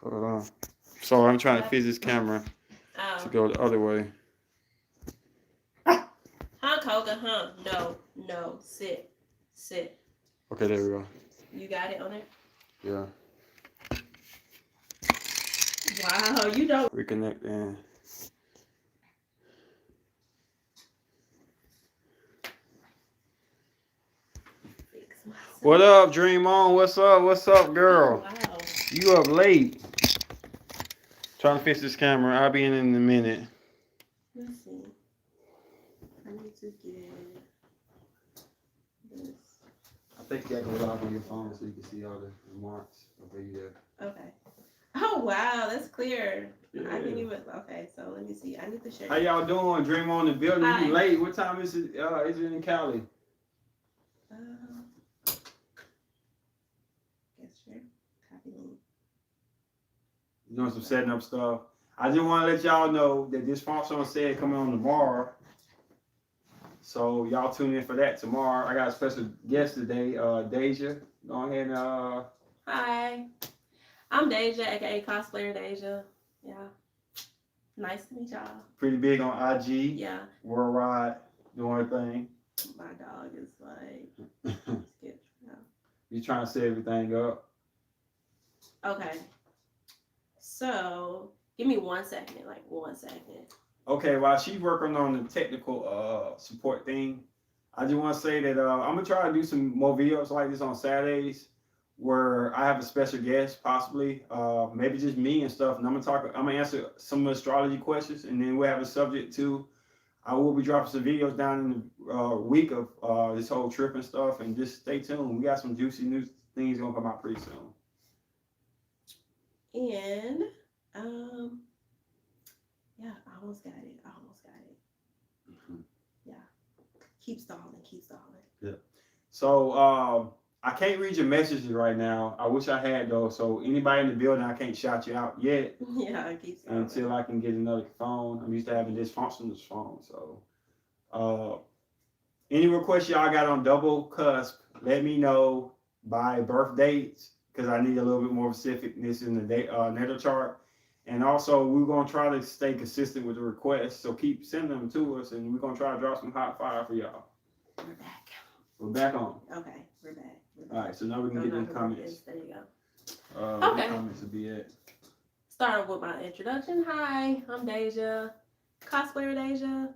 Hold on. So I'm trying to fix this camera to go the other way. Huh, Koga? Huh? No. No. Sit. Sit. Okay, there we go. You got it on it? Yeah. Wow, you don't. Reconnect and. What up, Dream On? What's up? What's up, girl? Oh, wow. You up late? Trying to fix this camera. I'll be in a minute. Let's see. I need to get this. I think you got to go live on your phone so you can see all the remarks. Okay, yeah. Okay. Oh wow, that's clear. Yeah. I didn't even. Okay, so let me see. I need to share. How y'all doing? Dream On the building. Hi. You late? What time is it? Is it in Cali? Guess sure. Copy link. You doing some setting up stuff. I just want to let y'all know that this function said coming on tomorrow. So y'all tune in for that tomorrow. I got a special guest today, Deja. Go ahead and Hi. I'm Deja, aka Cosplayer Deja. Yeah. Nice to meet y'all. Pretty big on IG. Yeah. Worldwide, doing her thing. My dog is like sketch. Yeah. You trying to set everything up? Okay. So give me 1 second, like 1 second. Okay, while she's working on the technical support thing, I just want to say that I'm gonna try to do some more videos like this on Saturdays, where I have a special guest, possibly, maybe just me and stuff, and I'm gonna answer some astrology questions, and then we'll have a subject too. I will be dropping some videos down in the week of this whole trip and stuff, and just stay tuned. We got some juicy new things gonna come out pretty soon. And yeah, I almost got it. Mm-hmm. Yeah. Keep stalling. Yeah. So I can't read your messages right now. I wish I had though. So anybody in the building, I can't shout you out yet. Yeah, I keep stalling. Until I can get another phone. I'm used to having this functionless phone. So any requests y'all got on Double Cusp, let me know by birth dates, because I need a little bit more specificness in the natal chart. And also, we're going to try to stay consistent with the requests. So keep sending them to us, and we're going to try to drop some hot fire for y'all. We're back. We're back on. Okay, we're back. All right, so now we can get in the comments. There you go. Okay. The comments will be it. Start with my introduction. Hi, I'm Deja, Cosplayer Deja.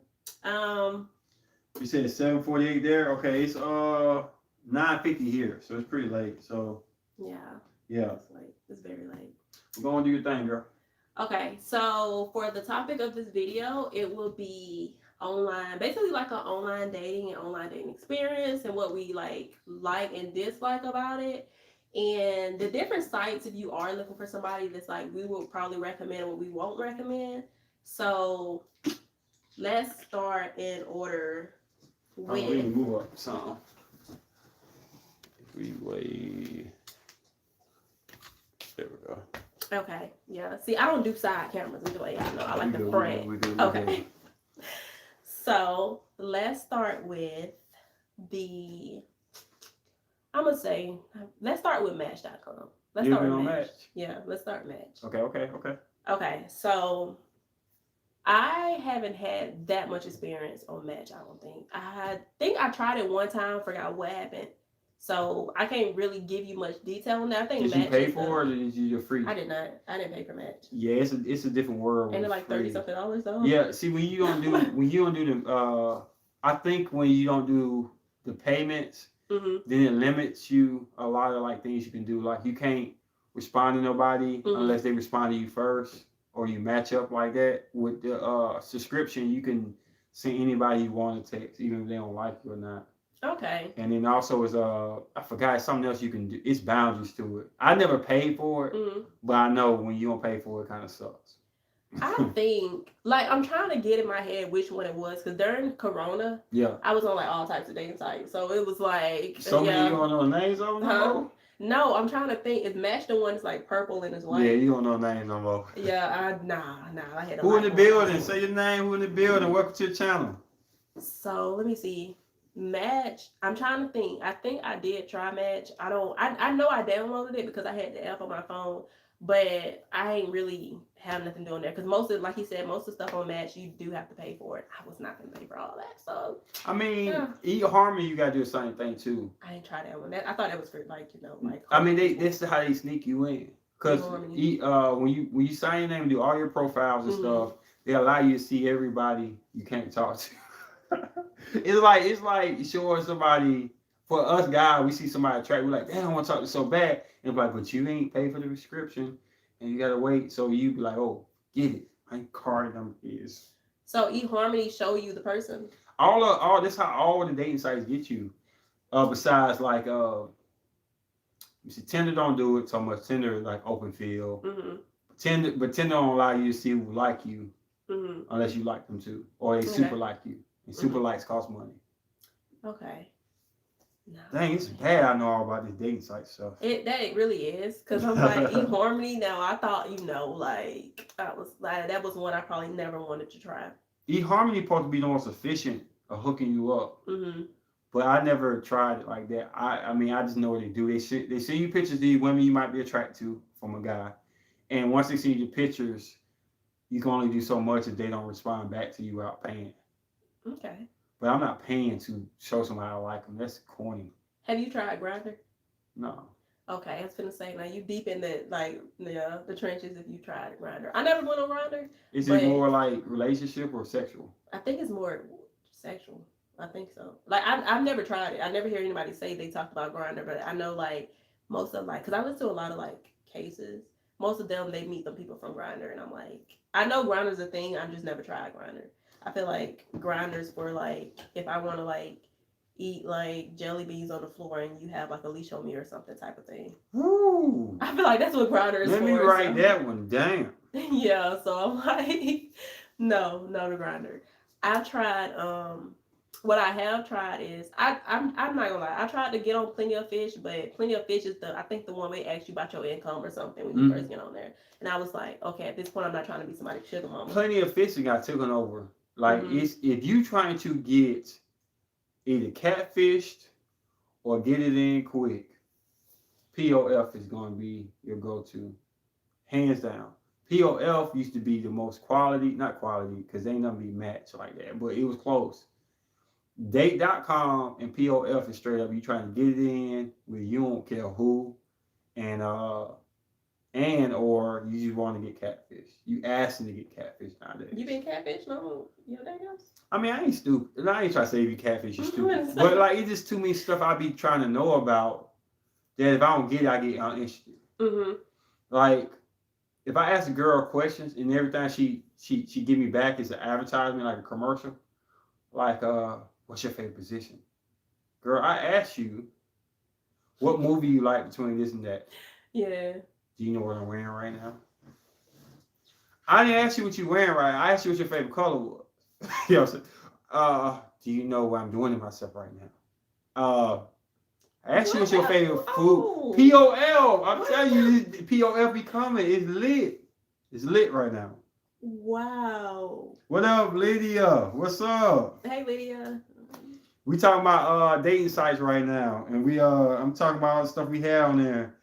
You said 7:48 there. Okay, it's 9:50 here, so it's pretty late. So yeah. It's late. It's very late. Go and do your thing, girl. Okay, so for the topic of this video, it will be online, basically like an online dating and online dating experience, and what we like and dislike about it, and the different sites if you are looking for somebody that's like we will probably recommend and what we won't recommend. So let's start in order with. We move up some. We wait. There we go. Okay, yeah. See, I don't do side cameras anyway. Y'all know I like the front. We good. Okay. So let's start with let's start with Match.com. Let's start with Match. Yeah, let's start Match. Okay. So I haven't had that much experience on Match, I don't think. I think I tried it one time, forgot what happened. So I can't really give you much detail on that. I think did Match you pay for it or did you free? I did not. I didn't pay for Match. Yeah, it's a different world. Ain't it like $30-something though? Yeah. See, when you don't do the I think when you don't do the payments, then it limits you a lot of like things you can do. Like you can't respond to nobody unless they respond to you first, or you match up like that. With the subscription, you can send anybody you want to text, even if they don't like you or not. Okay. And then also is I forgot something else you can do. It's boundaries to it. I never paid for it, but I know when you don't pay for it, kind of sucks. I think I'm trying to get in my head which one it was, because during Corona, I was on like all types of dating sites, so it was like many you don't know names of them. No, I'm trying to think. Is Match the one that's like purple and it's white? Yeah, you don't know names no more. Yeah, I had. Who in the building? Say your name. Who in the building? Welcome to the channel. So let me see. Match. I'm trying to think. I think I did try Match. I know I downloaded it because I had the app on my phone. But I ain't really have nothing doing there because most of, like he said, most of the stuff on Match you do have to pay for it. I was not gonna pay for all that, so I mean, yeah. eHarmony, you gotta do the same thing too. I ain't try that one. I thought that was for like like. I mean, this is how they sneak you in. Cause when you sign your name and do all your profiles and stuff, they allow you to see everybody you can't talk to. it's like showing somebody. For us guys, we see somebody attractive, we're like, damn, I want to talk to so bad. And it's like, but you ain't paid for the prescription, and you gotta wait. So you be like, oh, get it. My card number is. So eHarmony show you the person. All this how all the dating sites get you. Besides like you see, Tinder don't do it so much. Tinder is like open field. Tinder don't allow you to see who like you unless you like them too, or they super like you. And super likes cost money. Okay. No. Dang, it's bad. I know all about this dating site stuff. It really is, because I'm like eHarmony. Now I thought like that was one I probably never wanted to try. eHarmony supposed to be the most efficient of hooking you up, but I never tried it like that. I mean I just know what they do. They send you pictures of these women you might be attracted to from a guy, and once they see your pictures, you can only do so much if they don't respond back to you without paying. Okay. But I'm not paying to show somebody I like them. That's corny. Have you tried Grindr? No. Okay, I was gonna say now you deep in the trenches if you tried Grindr. I never went on Grindr. Is it more like relationship or sexual? I think it's more sexual. I think so. Like I've never tried it. I never hear anybody say they talked about Grindr, but I know like most of because I listen to a lot of like cases. Most of them they meet the people from Grindr, and I'm like, I know Grindr's a thing. I've just never tried Grindr. I feel like Grindr's for like if I want to like eat like jelly beans on the floor and you have like a leash on me or something type of thing. Ooh. I feel like that's what Grindr is for. Let me write that one down. Yeah, so I'm like, no to Grindr. I've tried. What I have tried is I'm not gonna lie. I tried to get on Plenty of Fish, but Plenty of Fish is I think the one where they ask you about your income or something when you first get on there. And I was like, okay, at this point I'm not trying to be somebody's sugar mama. Plenty of Fish got taken over. Like it's if you trying to get either catfished or get it in quick, POF is gonna be your go-to, hands down. POF used to be the most not quality, because they ain't nothing be matched like that, but it was close. Date.com and POF is straight up you trying to get it in with you don't care who, and or you just want to get catfish. You asking to get catfish nowadays. You been catfish no your day else? I mean, I ain't stupid. I ain't trying to say you catfish, you stupid. But like it's just too many stuff I be trying to know about that if I don't get it, I get uninterested. Like if I ask a girl questions and everything she give me back is an advertisement, like a commercial, like what's your favorite position? Girl, I asked you what movie you like between this and that. Yeah. Do you know what I'm wearing right now? I didn't ask you what you're wearing right now. I asked you what your favorite color was. You know what I'm saying? Do you know what I'm doing to myself right now? I asked you what's your favorite food. POL. I'm telling you, POL be coming. It's lit. It's lit right now. Wow. What up, Lydia? What's up? Hey, Lydia. We talking about dating sites right now, and I'm talking about all the stuff we have on there.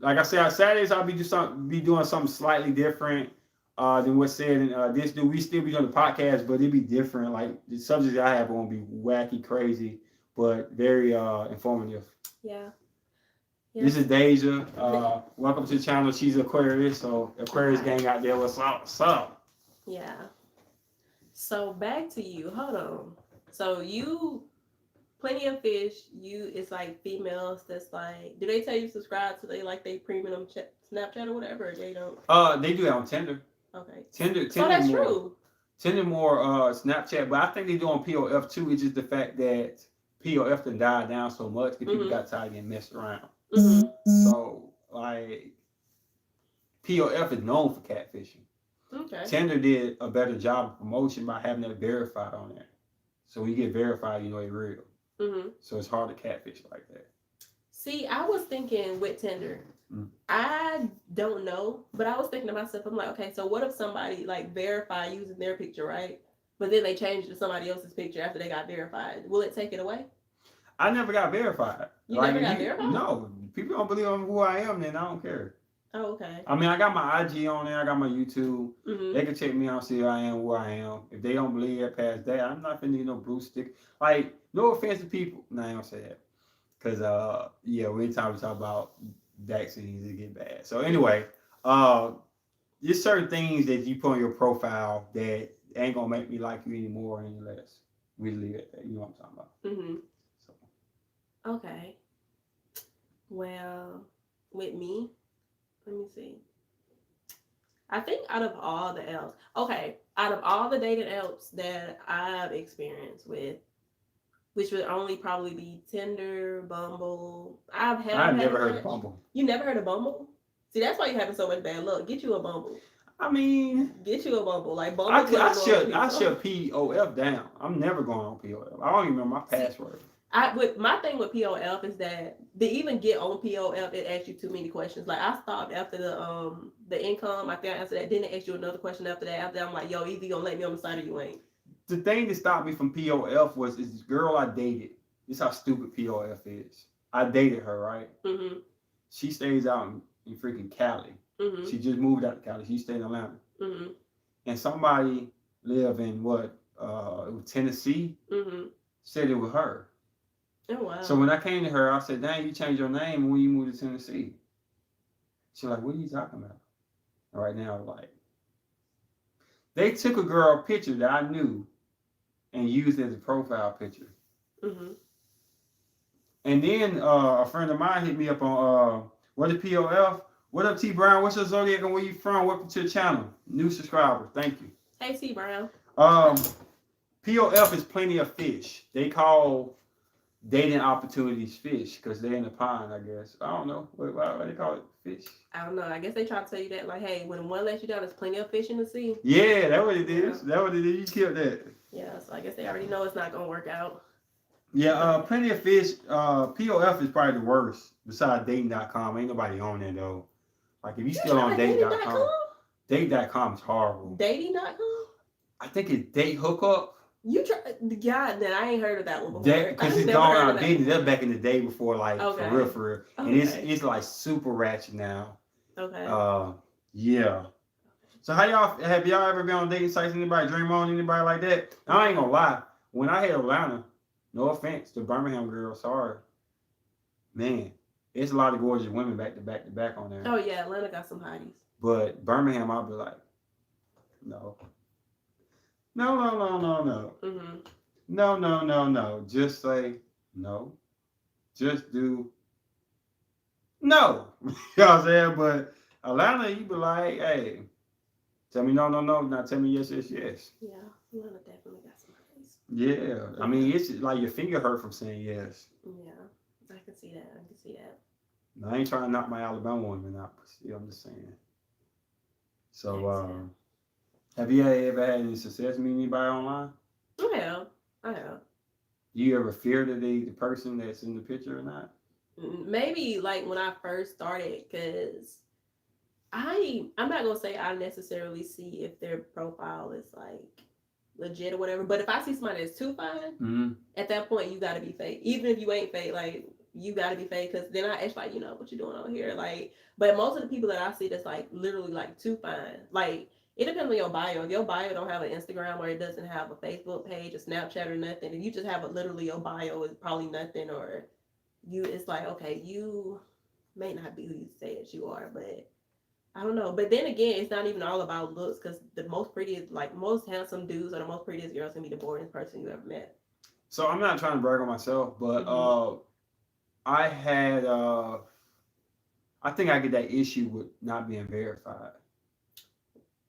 Like I said, on Saturdays I'll be doing something slightly different than what's said in this. We still be doing the podcast, but it'd be different. Like the subjects I have won't be wacky, crazy, but very informative. Yeah. This is Deja. Welcome to the channel. She's Aquarius, so Aquarius gang out there. What's up? What's up? Yeah. So back to you. Hold on. So you, Plenty of Fish. It's like females that's like. Do they tell you subscribe to they premium Snapchat or whatever? Or they don't. They do that on Tinder. Okay. Tinder. So that's more, true. Tinder more Snapchat, but I think they do on POF too. It's just the fact that POF done died down so much that people got tired of getting messed around. So like POF is known for catfishing. Okay. Tinder did a better job of promotion by having it verified on there. So when you get verified, you know it's real. So it's hard to catfish like that. See, I was thinking with Tinder, I don't know, but I was thinking to myself, I'm like, okay, so what if somebody like verified using their picture, right? But then they changed it to somebody else's picture after they got verified. Will it take it away? I never got verified. You never got verified? No. People don't believe on who I am, then I don't care. Oh, okay. I mean, I got my IG on there. I got my YouTube. Mm-hmm. They can check me out, see who I am, where I am. If they don't believe that past that, I'm not finna need no blue stick. Like, no offense to people. No, I ain't gonna say that. Cause yeah, anytime we talk about vaccines, it get bad. So anyway, there's certain things that you put on your profile that ain't gonna make me like you anymore or any less. We leave it there. You know what I'm talking about. Mm-hmm. So. Okay. Well, with me, let me see. I think out of all the apps, out of all the dating apps that I've experienced with, which would only probably be Tinder, Bumble. I've never heard of Bumble. You never heard of Bumble? See, that's why you're having so much bad luck. Get you a Bumble. I mean, get you a Bumble. Like Bumble. I shut POF down. I'm never going on POF. I don't even remember my password. My thing with POF is that to even get on POF, it asks you too many questions. Like I stopped after the income. I think I answered that. Then it asked you another question after that. After that, I'm like, yo, either you gonna let me on the side or you ain't. The thing that stopped me from POF was this girl I dated. This is how stupid POF is. I dated her, right? Mm-hmm. She stays out in freaking Cali. Mm-hmm. She just moved out to Cali. She stayed in Atlanta. Mm-hmm. And somebody live in Tennessee. Mm-hmm. Said it was her. Oh wow. So when I came to her, I said, "Dang, you changed your name when you moved to Tennessee." She's like, "What are you talking about?" And right now, like, they took a girl picture that I knew and used it as a profile picture. Mm-hmm. And then a friend of mine hit me up on what is POF? What up, T Brown? What's your zodiac and where you from? Welcome to the channel. New subscriber. Thank you. Hey, T Brown. POF is plenty of fish. They call dating opportunities fish because they're in the pond, I guess. I don't know. What they call it? Fish? I don't know. I guess they try to tell you that, like, hey, when one lets you down, there's plenty of fish in the sea. Yeah, that's what it is. That's what it is. You killed that. Yeah, so I guess they already know it's not going to work out. Yeah, plenty of fish. POF is probably the worst besides dating.com. Ain't nobody on there, though. Like, if you still on dating.com, dating.com is horrible. Dating.com? I think it's date hookup. You try, God, then I ain't heard of that one before. Because it's gone out of dating. That's back in the day before, like, okay. for real. And it's like super ratchet now. Okay. Yeah. So have y'all ever been on dating sites? Anybody dream on anybody like that? I ain't gonna lie. When I hit Atlanta, no offense to Birmingham girls, sorry, man, it's a lot of gorgeous women back to back on there. Oh yeah, Atlanta got some hotties. But Birmingham, I'll be like, no. Mm-hmm. No. Just say no. Just do no. You know what I'm saying? But Atlanta, you be like, hey, tell me no. Now tell me yes. Yeah, Atlanta definitely got some hotties. Yeah. I mean, it's like your finger hurt from saying yes. Yeah, I can see that. I ain't trying to knock my Alabama women out, but still, I'm just saying. So, have you ever had any success meeting anybody online? I have. Do you ever fear that the person that's in the picture or not? Maybe like when I first started, because I'm not gonna say I necessarily see if their profile is like legit or whatever. But if I see somebody that's too fine, at that point you gotta be fake. Even if you ain't fake, like you gotta be fake. Because then I ask like, what you doing over here? Like, but most of the people that I see that's like literally like too fine, like. It depends on your bio. If your bio don't have an Instagram or it doesn't have a Facebook page, a Snapchat or nothing, if you just have literally your bio is probably nothing, or it's like, okay, you may not be who you say that you are, but I don't know. But then again, it's not even all about looks, because the most prettiest, like most handsome dudes or the most prettiest girls can be the boringest person you ever met. So I'm not trying to brag on myself, but I had, I think I get that issue with not being verified.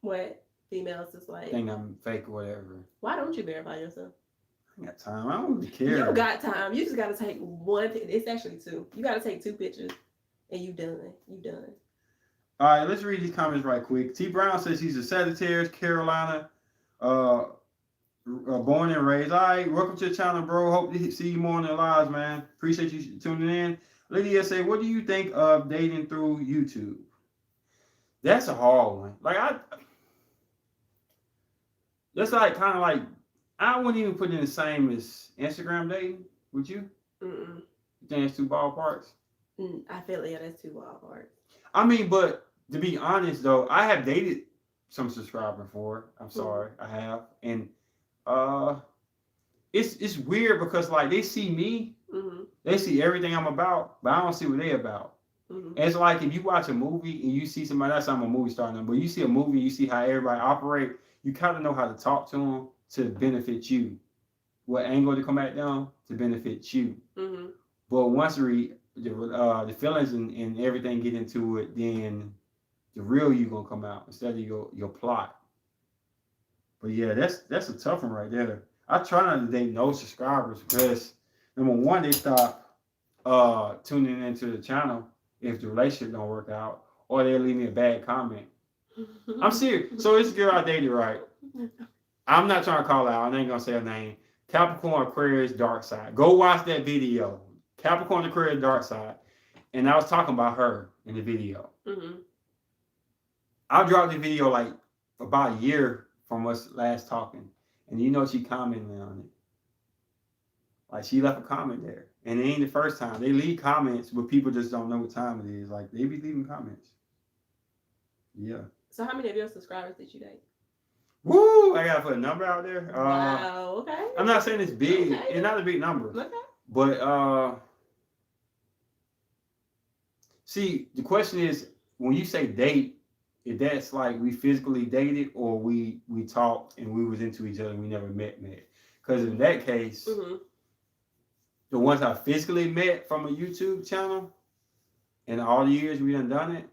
What? Females is like, think I'm fake or whatever. Why don't you verify yourself? I got time. I don't really care. You got time. You just got to take one. It's actually two. You got to take 2 pictures, and you done. All right, let's read these comments right quick. T Brown says he's a Sagittarius, Carolina, born and raised. All right, welcome to the channel, bro. Hope to see you more in the lives, man. Appreciate you tuning in. Lydia say, what do you think of dating through YouTube? That's a hard one. That's like kind of like, I wouldn't even put it in the same as Instagram dating. Would you? Mm-mm. You think it's 2 ballparks? I feel that's 2 ballparks. I mean, but to be honest though, I have dated some subscribers before. I'm sorry, I have, and uh, it's weird because like they see me, they see everything I'm about, but I don't see what they about. And it's like if you watch a movie and you see somebody, that's I'm a movie star now, but you see a movie, you see how everybody operate, you kind of know how to talk to them to benefit you. What angle to come at them to benefit you. But once the feelings and everything get into it, then the real you gonna come out instead of your plot. But yeah, that's a tough one right there. I try not to date no subscribers because number one, they stop tuning into the channel if the relationship don't work out, or they leave me a bad comment. I'm serious. So this girl I dated, right? I'm not trying to call her out. I ain't gonna say her name. Capricorn Aquarius Dark Side. Go watch that video. Capricorn Aquarius Dark Side. And I was talking about her in the video. I dropped the video like about a year from us last talking. And you know she commented on it. Like she left a comment there. And it ain't the first time. They leave comments, but people just don't know what time it is. Like they be leaving comments. Yeah. So how many of your subscribers did you date? Woo! I gotta put a number out there. Wow. Okay. I'm not saying it's big. Okay. It's not a big number. Okay. But see, the question is when you say date, if that's like we physically dated or we talked and we was into each other and we never met. Because in that case, the ones I physically met from a YouTube channel in all the years we done it.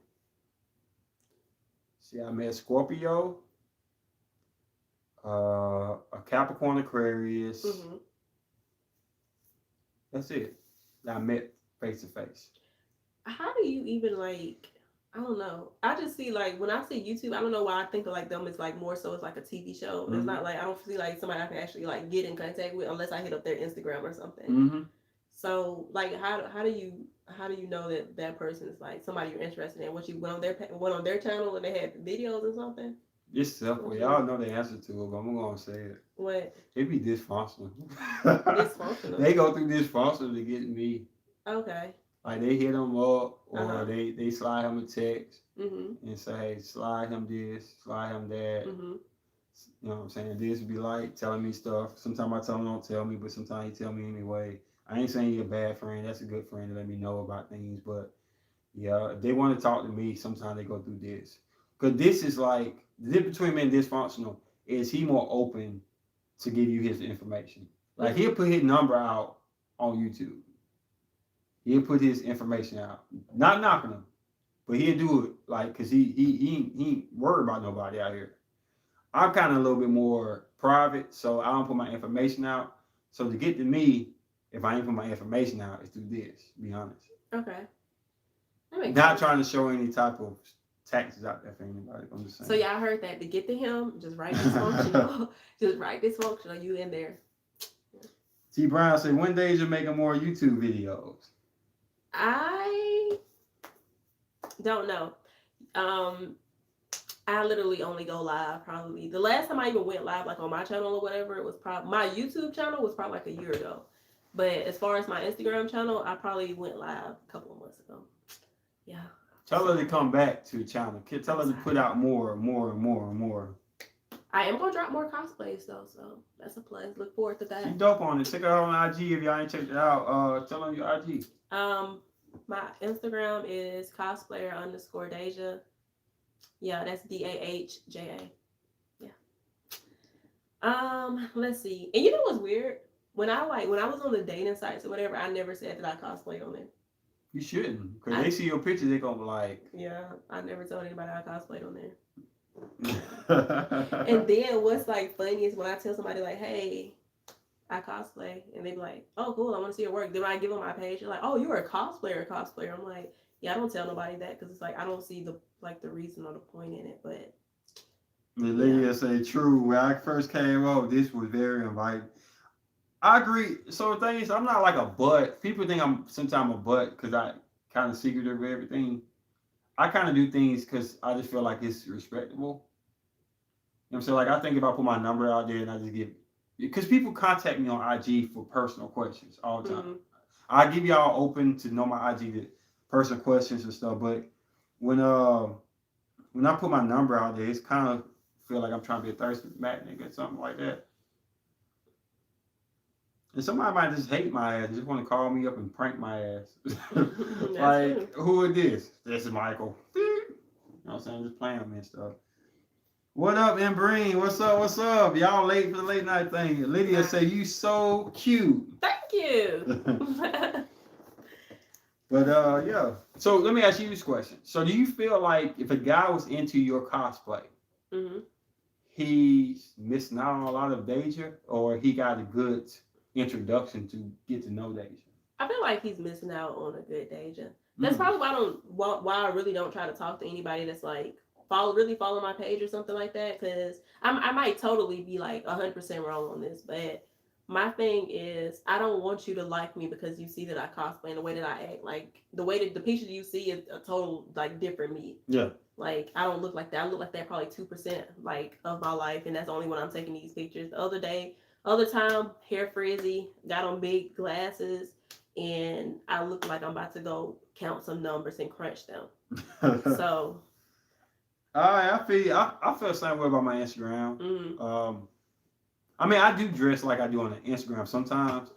See, I met Scorpio, a Capricorn Aquarius. That's it. That I met face to face. How do you even like? I don't know. I just see like when I see YouTube, I don't know why I think of like them as like more so it's like a TV show. It's not like I don't see like somebody I can actually like get in contact with unless I hit up their Instagram or something. So like how do you know that person is like somebody you're interested in? What you went on their channel and they had videos or something? It's simple. Y'all know the answer to it, but I'm gonna say it. What? It be dysfunctional. Dysfunctional. They go through dysfunctional to get me. Okay. Like they hit them up or they slide him a text and say, hey, slide him this, slide him that. You know what I'm saying? This be like telling me stuff. Sometimes I tell him don't tell me, but sometimes he tell me anyway. I ain't saying you're a bad friend. That's a good friend to let me know about things. But yeah, if they want to talk to me, sometimes they go through this. Because this is like, the difference between me and dysfunctional is he more open to give you his information. Like he'll put his number out on YouTube. He'll put his information out. Not knocking him, but he'll do it like because he ain't worried about nobody out here. I'm kind of a little bit more private, so I don't put my information out. So to get to me, if I ain't put my information out, it's through this, to be honest. Okay. That makes Not sense. trying to show any type of taxes out there for anybody. I'm just saying. So y'all heard that. To get to him, just write dysfunctional. Just write dysfunctional. You in there. T. Brown said, when days you're making more YouTube videos? I don't know. I literally only go live probably. The last time I even went live, like on my channel or whatever, it was probably my YouTube channel was probably like a year ago. But as far as my Instagram channel, I probably went live a couple of months ago. Yeah. Tell her to come back to the channel. Tell her to put out more. I am gonna drop more cosplays though, so that's a plus. Look forward to that. She dope on it. Check her out on IG if y'all ain't checked it out. Tell them your IG. My Instagram is cosplayer_Deja. Yeah, that's DAHJA. Yeah. Let's see. And you know what's weird? When I was on the dating sites or whatever, I never said that I cosplayed on there. You shouldn't, because they see your picture, they gonna be like. Yeah, I never told anybody I cosplayed on there. And then what's like funny is when I tell somebody like, hey, I cosplay, and they be like, oh cool, I want to see your work. Then I give them my page, they're like, oh, you're a cosplayer. I'm like, yeah, I don't tell nobody that because it's like I don't see the reason or the point in it. But the lady say true. When I first came up, this was very inviting. I agree. So the thing is, I'm not like a butt. People think I'm sometimes a butt because I kind of secretive of everything. I kind of do things because I just feel like it's respectable. You know what I'm saying? Like I think if I put my number out there and I just give, because people contact me on IG for personal questions all the time. I give y'all open to know my IG to personal questions and stuff. But when when I put my number out there, it's kind of feel like I'm trying to be a thirsty Mac nigga or something like that. And somebody might just hate my ass, just want to call me up and prank my ass. Like, who is this? This is Michael. You know what I'm saying? Just playing with me and stuff. What up, Embreen? What's up? What's up? Y'all late for the late night thing. Lydia say you so cute. Thank you. But yeah. So let me ask you this question. So do you feel like if a guy was into your cosplay, Mm-hmm. he's missing out on a lot of Deja, or he got a good introduction to get to know Deja? I feel like he's missing out on a good Deja. That's probably why I really don't try to talk to anybody that's like follow my page or something like that, because I might totally be like 100% wrong on this, but my thing is I don't want you to like me because you see that I cosplay and the way that I act. Like the way that the picture you see is a total like different me. Yeah. Like I don't look like that. I look like that probably 2% like of my life, and that's only when I'm taking these pictures. The other time, hair frizzy, got on big glasses, and I look like I'm about to go count some numbers and crunch them. So I feel the same way about my Instagram. I mean, I do dress like I do on the Instagram sometimes,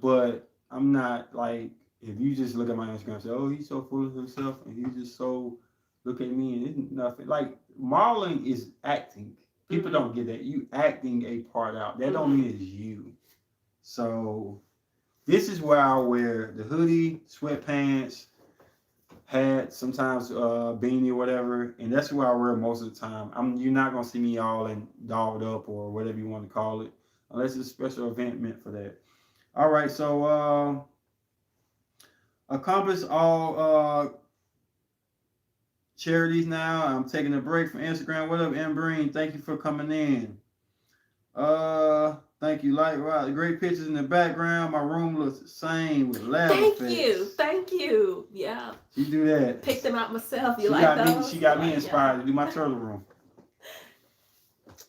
but I'm not like, if you just look at my Instagram and say, oh, he's so full of himself and he's just so, look at me and it's nothing. Like, modeling is acting. People don't get that. You acting a part out. That don't mean it's you. So this is where I wear the hoodie, sweatpants, hat, sometimes beanie or whatever, and that's what I wear most of the time. You're not gonna see me all in dolled up or whatever you want to call it, unless it's a special event meant for that. All right, so accomplish all charities now. I'm taking a break from Instagram. What up, Embreen? Thank you for coming in. Thank you, Light Rod. Great pictures in the background. My room looks the same with lab effects. Thank you. Yeah. You do that. Picked them out myself. You like those? She got me inspired to do my turtle room.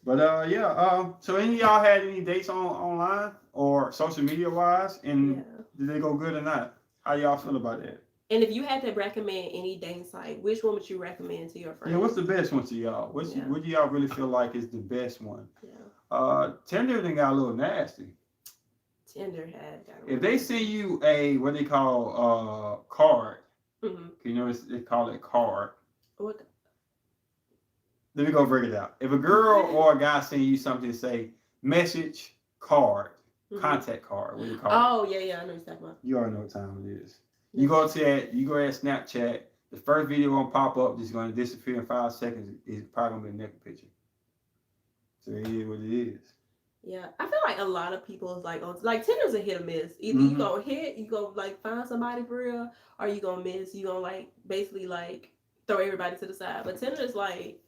But yeah. So any of y'all had any dates online or social media wise, and did they go good or not? How y'all feel about that? And if you had to recommend any dating site, which one would you recommend to your friends? Yeah, what's the best one to y'all? What do y'all really feel like is the best one? Yeah. Tinder then got a little nasty. Tinder had got if they send you a what they call card, you know they call it card. What? Let me go break it out. If a girl or a guy send you something, say message card, contact card, what do you call it? Oh yeah, I know what you're talking about. You already know what time it is. You go to that, you go at Snapchat, the first video gonna pop up, just gonna disappear in 5 seconds. It's probably gonna be a naked picture. So it is what it is. Yeah, I feel like a lot of people is like Tinder's a hit or miss. Either you gonna hit, you go like find somebody for real, or you gonna miss. You gonna like basically like throw everybody to the side. But Tinder is like,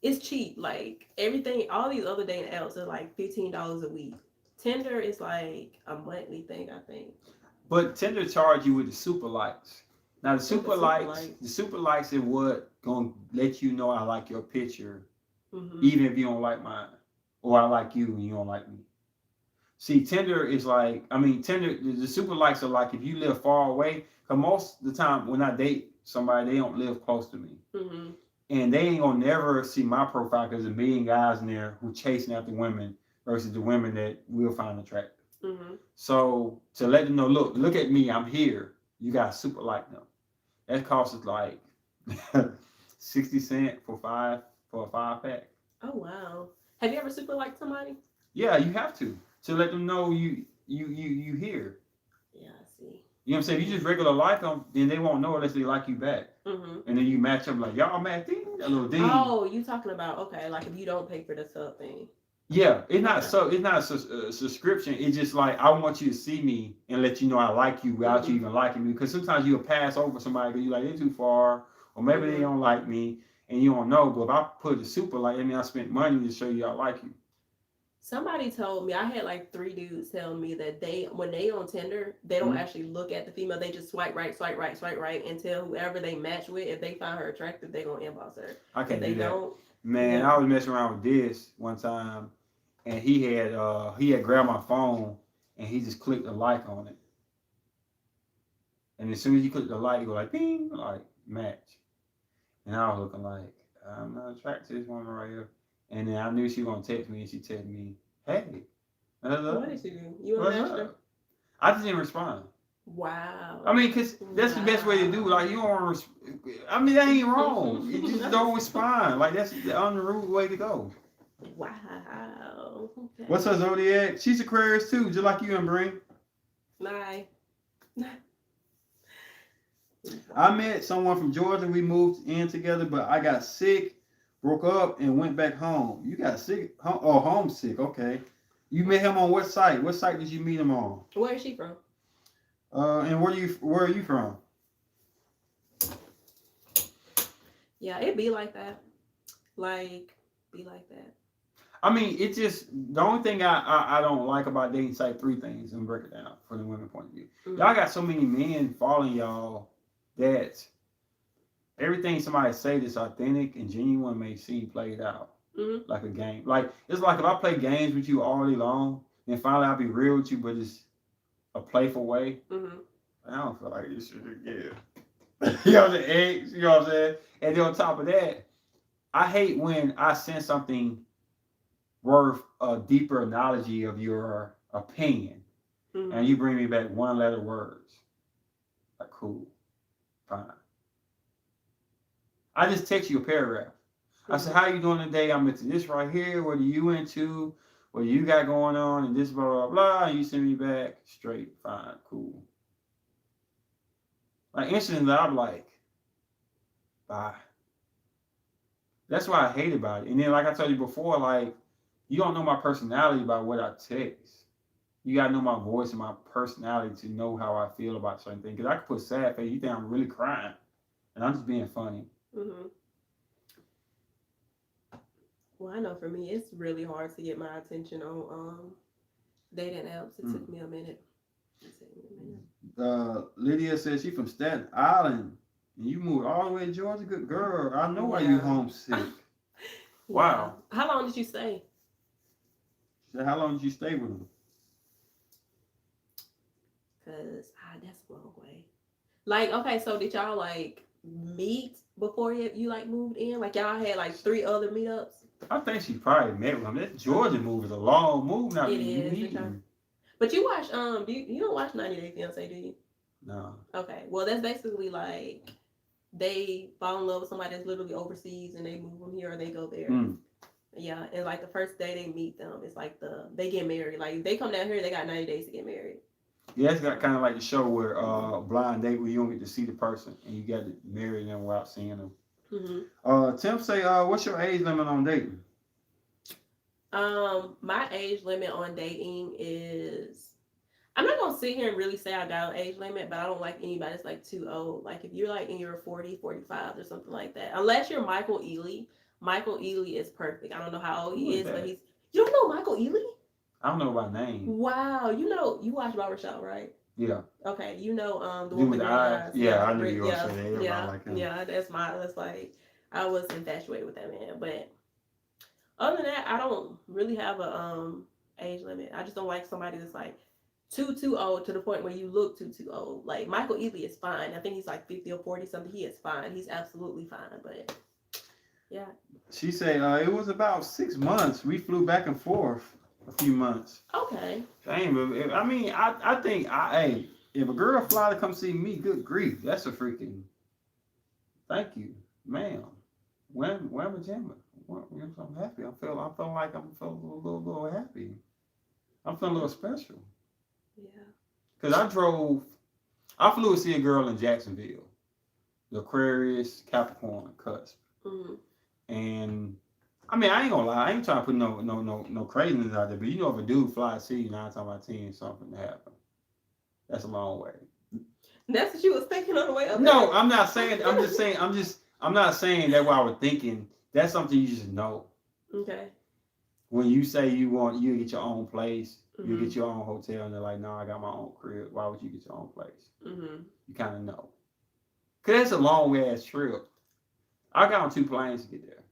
it's cheap. Like everything, all these other dating apps are like $15 a week. Tinder is like a monthly thing, I think. But Tinder charge you with the super likes. Now the super likes is what gonna let you know I like your picture, even if you don't like mine, or I like you and you don't like me. See, Tinder is like, Tinder, the super likes are like if you live far away. Cause most of the time when I date somebody, they don't live close to me, and they ain't gonna never see my profile because there's a million guys in there who chasing after women versus the women that we'll find attractive. So to let them know, look at me, I'm here. You got super like them. That costs us like 60 cents for a 5-pack. Oh wow! Have you ever super liked somebody? Yeah, you have to let them know you here. Yeah, I see. You know what I'm saying? If you just regular like them, then they won't know unless they like you back. And then you match up like y'all match ding, that little ding. Oh, you talking about like if you don't pay for the sub thing. Yeah, it's not a subscription. It's just like I want you to see me and let you know I like you without you even liking me. Because sometimes you'll pass over somebody because you're like they're too far, or maybe they don't like me and you don't know. But if I put a super like, I mean I spent money to show you I like you. Somebody told me, I had like 3 dudes tell me that when they on Tinder, they don't actually look at the female. They just swipe right, and tell whoever they match with, if they find her attractive, they gonna inbox her. I can't do that. Don't, man, I was messing around with this one time. And he had grabbed my phone and he just clicked a like on it. And as soon as you click the like, you go like bing, like match. And I was looking like, I'm not attracted to this woman right here. And then I knew she was gonna text me, and she texted me, "Hey, what's What up? did she do? You What's unmatched her? up?" I just didn't respond. Wow. I mean, cause that's the best way to do. Like you don't. I mean, that ain't wrong. You just don't respond. Like that's the unrude way to go. Wow. Okay. What's her zodiac? She's Aquarius too, just like you and Breen. Bye. I met someone from Georgia. We moved in together, but I got sick, broke up, and went back home. You got sick? Oh, homesick. Okay. You met him on what site? What site did you meet him on? Where is she from? And where are you from? Yeah, it be like that. Be like that. I mean, it's just the only thing I don't like about dating site. Three things and break it down from the women point of view. Mm-hmm. Y'all got so many men following y'all that everything somebody say that's authentic and genuine may seem played out like a game. Like it's like if I play games with you all day long, then finally I'll be real with you, but it's a playful way. I don't feel like this shit again. You know the eggs, you know what I'm saying? And then on top of that, I hate when I send something worth a deeper analogy of your opinion, and you bring me back one letter words. Like cool, fine. I just text you a paragraph. I said, "How you doing today? I'm into this right here. What are you into? What you got going on?" And this blah blah blah. And you send me back straight, fine, cool. Like instantly, I'm like, bye. That's what I hate about it. And then, like I told you before, like you don't know my personality by what I text. You gotta know my voice and my personality to know how I feel about certain things. Because I could put sad face. You think I'm really crying, and I'm just being funny. Well, I know for me, it's really hard to get my attention on dating apps. It took me a minute. Lydia says she's from Staten Island, and you moved all the way to Georgia. Good girl. I know why you homesick. Wow. How long did you stay? So how long did you stay with him? Cause that's a long way. Like, okay, so did y'all like meet before you like moved in? Like y'all had like 3 other meetups? I think she probably met with him. That Georgia move is a long move now. It is. But you watch you don't watch 90 Day Fiance, do you? No. Okay. Well, that's basically like they fall in love with somebody that's literally overseas and they move them here or they go there. Yeah, and like the first day they meet them, it's like they get married. Like they come down here, they got 90 days to get married. Yeah, it's got kind of like the show where blind date where you don't get to see the person and you got to marry them without seeing them. Tim say, what's your age limit on dating? My age limit on dating is, I'm not gonna sit here and really say I got an age limit, but I don't like anybody that's like too old. Like if you're like in your 40, 45 or something like that, unless you're Michael Ealy. Michael Ealy is perfect. I don't know how old he is, but you don't know Michael Ealy? I don't know by name. Wow, you watch Barbershop, right? Yeah. Okay, the one with the eyes. Yeah, I knew you were saying that. Yeah, that's like I was infatuated with that man, but other than that, I don't really have a age limit. I just don't like somebody that's like too old to the point where you look too old. Like Michael Ealy is fine. I think he's like 50 or 40 something. He is fine. He's absolutely fine. But yeah. She said it was about 6 months. We flew back and forth a few months. Okay. Dang, but I mean, I think hey, if a girl fly to come see me, good grief, that's a freaking thank you, ma'am. When pajama. I'm happy. I'm feeling like I'm feeling a little happy. I'm feeling a little special. Yeah. Cause I flew to see a girl in Jacksonville, the Aquarius Capricorn cusp. And I mean, I ain't gonna lie, I ain't trying to put no craziness out there, but you know, if a dude fly to see you 9 times out of 10, something to happen. That's a long way. That's what you was thinking on the way up. No, I'm not saying. I'm just saying. I'm not saying that's what I was thinking. That's something you just know. Okay. When you say you get your own place, you get your own hotel, and they're like, no, I got my own crib. Why would you get your own place? You kind of know. Cause that's a long ass trip. I got on 2 planes to get there.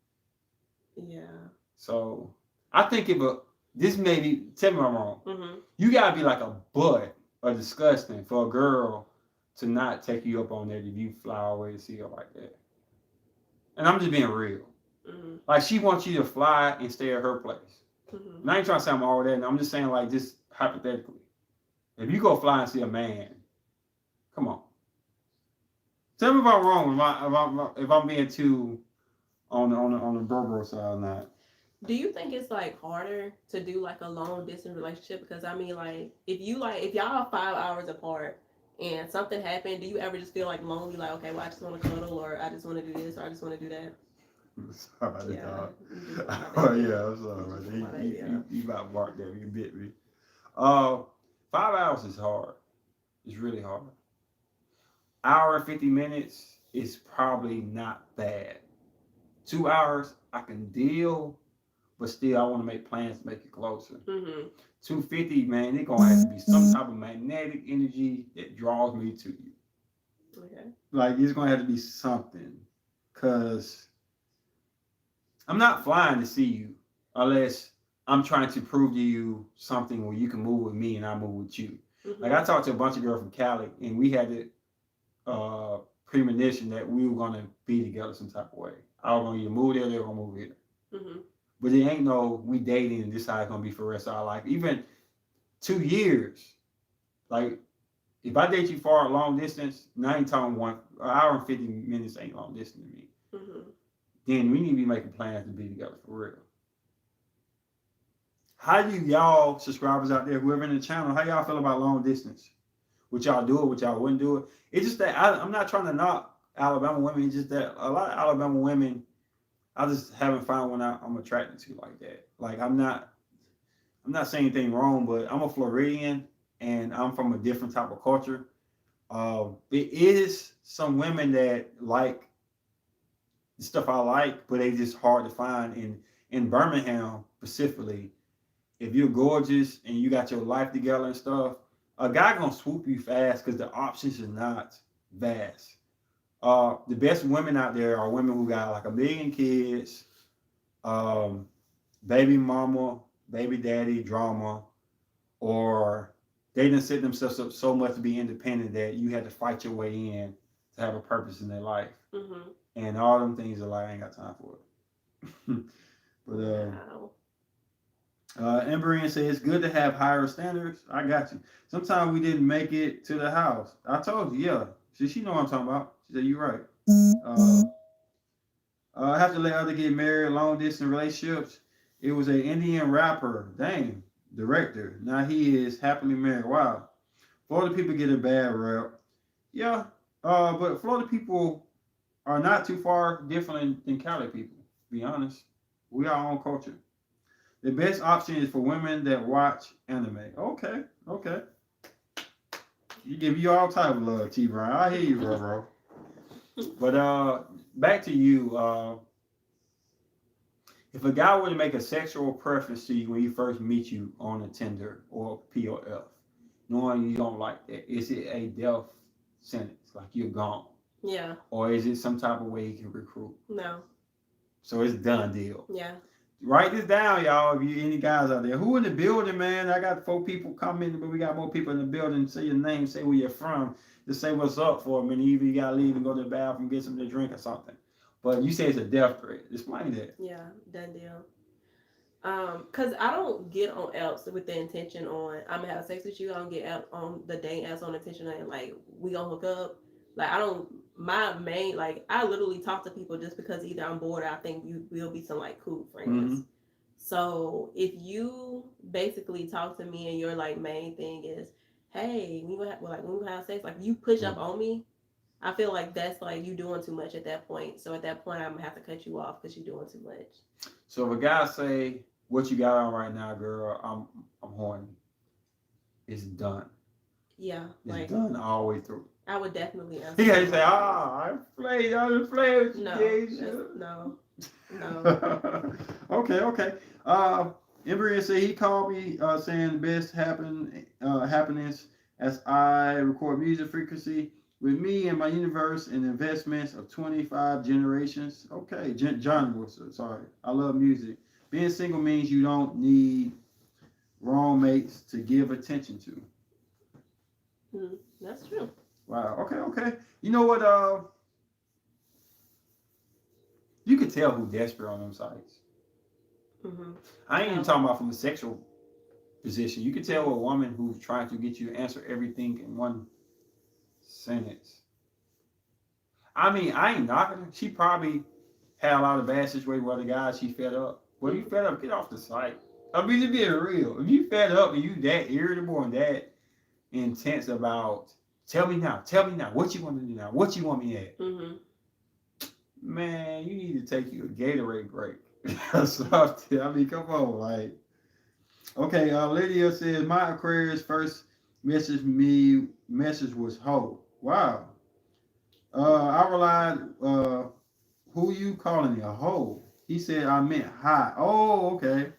Yeah. So I think this may be, tell me if I'm wrong. You gotta be like a butt or disgusting for a girl to not take you up on that if you fly away to see her like that. And I'm just being real. Mm-hmm. Like she wants you to fly and stay at her place. Mm-hmm. And I ain't trying to say I'm all that. I'm just saying like just hypothetically. If you go fly and see a man, come on. Tell me if I'm wrong. If I'm being too on the bro side or not. Do you think it's like harder to do like a long distance relationship? Because I mean, like if y'all are 5 hours apart and something happened, do you ever just feel like lonely? Like, okay, well, I just want to cuddle, or I just want to do this, or I just want to do that. Sorry, Yeah, dog. you just want my Oh baby. yeah, I'm sorry. You just want my baby, yeah. You about barked at me, you bit me. 5 hours is hard. It's really hard. Hour and 50 minutes is probably not bad. 2 hours I can deal, but still I want to make plans to make it closer. Mm-hmm. 250, man, it's gonna have to be some type of magnetic energy that draws me to you. Okay. Like it's gonna have to be something, cause I'm not flying to see you unless I'm trying to prove to you something where you can move with me and I move with you. Mm-hmm. Like I talked to a bunch of girls from Cali and we had the premonition that we were gonna be together some type of way. I was gonna either move there, they were gonna move here. Mm-hmm. But it ain't no we dating and this how it's gonna be for the rest of our life. Even 2 years, like if I date you far long distance, now I ain't talking an hour and 50 minutes ain't long distance to me. Mm-hmm. Then we need to be making plans to be together for real. How do y'all subscribers out there, whoever in the channel, how y'all feel about long distance? Would y'all do it? Would y'all wouldn't do it? It's just that I'm not trying to knock Alabama women. It's just that a lot of Alabama women, I just haven't found one I'm attracted to like that. Like I'm not saying anything wrong, but I'm a Floridian and I'm from a different type of culture. It is some women that like the stuff I like, but they just hard to find in Birmingham specifically. If you're gorgeous and you got your life together and stuff, a guy gonna swoop you fast because the options are not vast. The best women out there are women who got like 1 million kids, baby mama, baby daddy drama, or they didn't set themselves up so much to be independent that you had to fight your way in to have a purpose in their life. Mm-hmm. And all them things are like, I ain't got time for it. But Wow. Emberian said it's good to have higher standards. I got you. Sometimes we didn't make it to the house. I told you, yeah. She know what I'm talking about. She said, you're right. I have to let other get married, long distance relationships. It was an Indian rapper, dang, director. Now he is happily married. Wow. Florida people get a bad rep. Yeah. But Florida people are not too far different than Cali people, to be honest. We are our own culture. The best option is for women that watch anime. Okay. You give you all type of love, T Brown. I hear you, bro. But back to you. If a guy were to make a sexual preference to you when he first meet you on a Tinder or POF, knowing you don't like that, is it a death sentence, like you're gone? Yeah. Or is it some type of way he can recruit? No. So it's done deal. Yeah. Write this down, y'all. If you any guys out there, who in the building, man? I got 4 people coming, but we got more people in the building. Say your name, say where you're from, just say what's up for them, and even you gotta leave and go to the bathroom, get something to drink or something. But you say it's a death threat. Explain that. Yeah, done deal. Cause I don't get on apps with the intention on I'm gonna have sex with you. I don't get on the dating apps on intention and like we gonna hook up. Like I don't. My main like I literally talk to people just because either I'm bored or I think you will be some like cool friends. Mm-hmm. So if you basically talk to me and your like main thing is, hey, when we have sex, like you push up on me, I feel like that's like you doing too much at that point. So at that point, I'm gonna have to cut you off because you're doing too much. So if a guy say, "What you got on right now, girl? I'm horny." It's done. Yeah, It's like done all the way through. I would definitely answer. He can't say, I didn't play with you. No, no. Okay. Embry said he called me saying the best happenings as I record music frequency with me and my universe and investments of 25 generations. Okay, John was sorry. I love music. Being single means you don't need wrong mates to give attention to. That's true. Wow. Okay. You know what? You could tell who desperate on them sites. Mm-hmm. I ain't even talking about from a sexual position. You can tell a woman who's trying to get you to answer everything in one sentence. I mean, I ain't knocking her. She probably had a lot of bad situations with other guys. She fed up. Well, you fed up, get off the site. I mean, to be real, if you fed up and you that irritable and that intense about, tell me now, what you want to do now, what you want me at, Mm-hmm. man, you need to take you a Gatorade break. So, I mean, come on, like, okay. Lydia says my Aquarius first message was ho. Wow. I relied. Who you calling me a hoe? He said I meant hi. Oh, okay.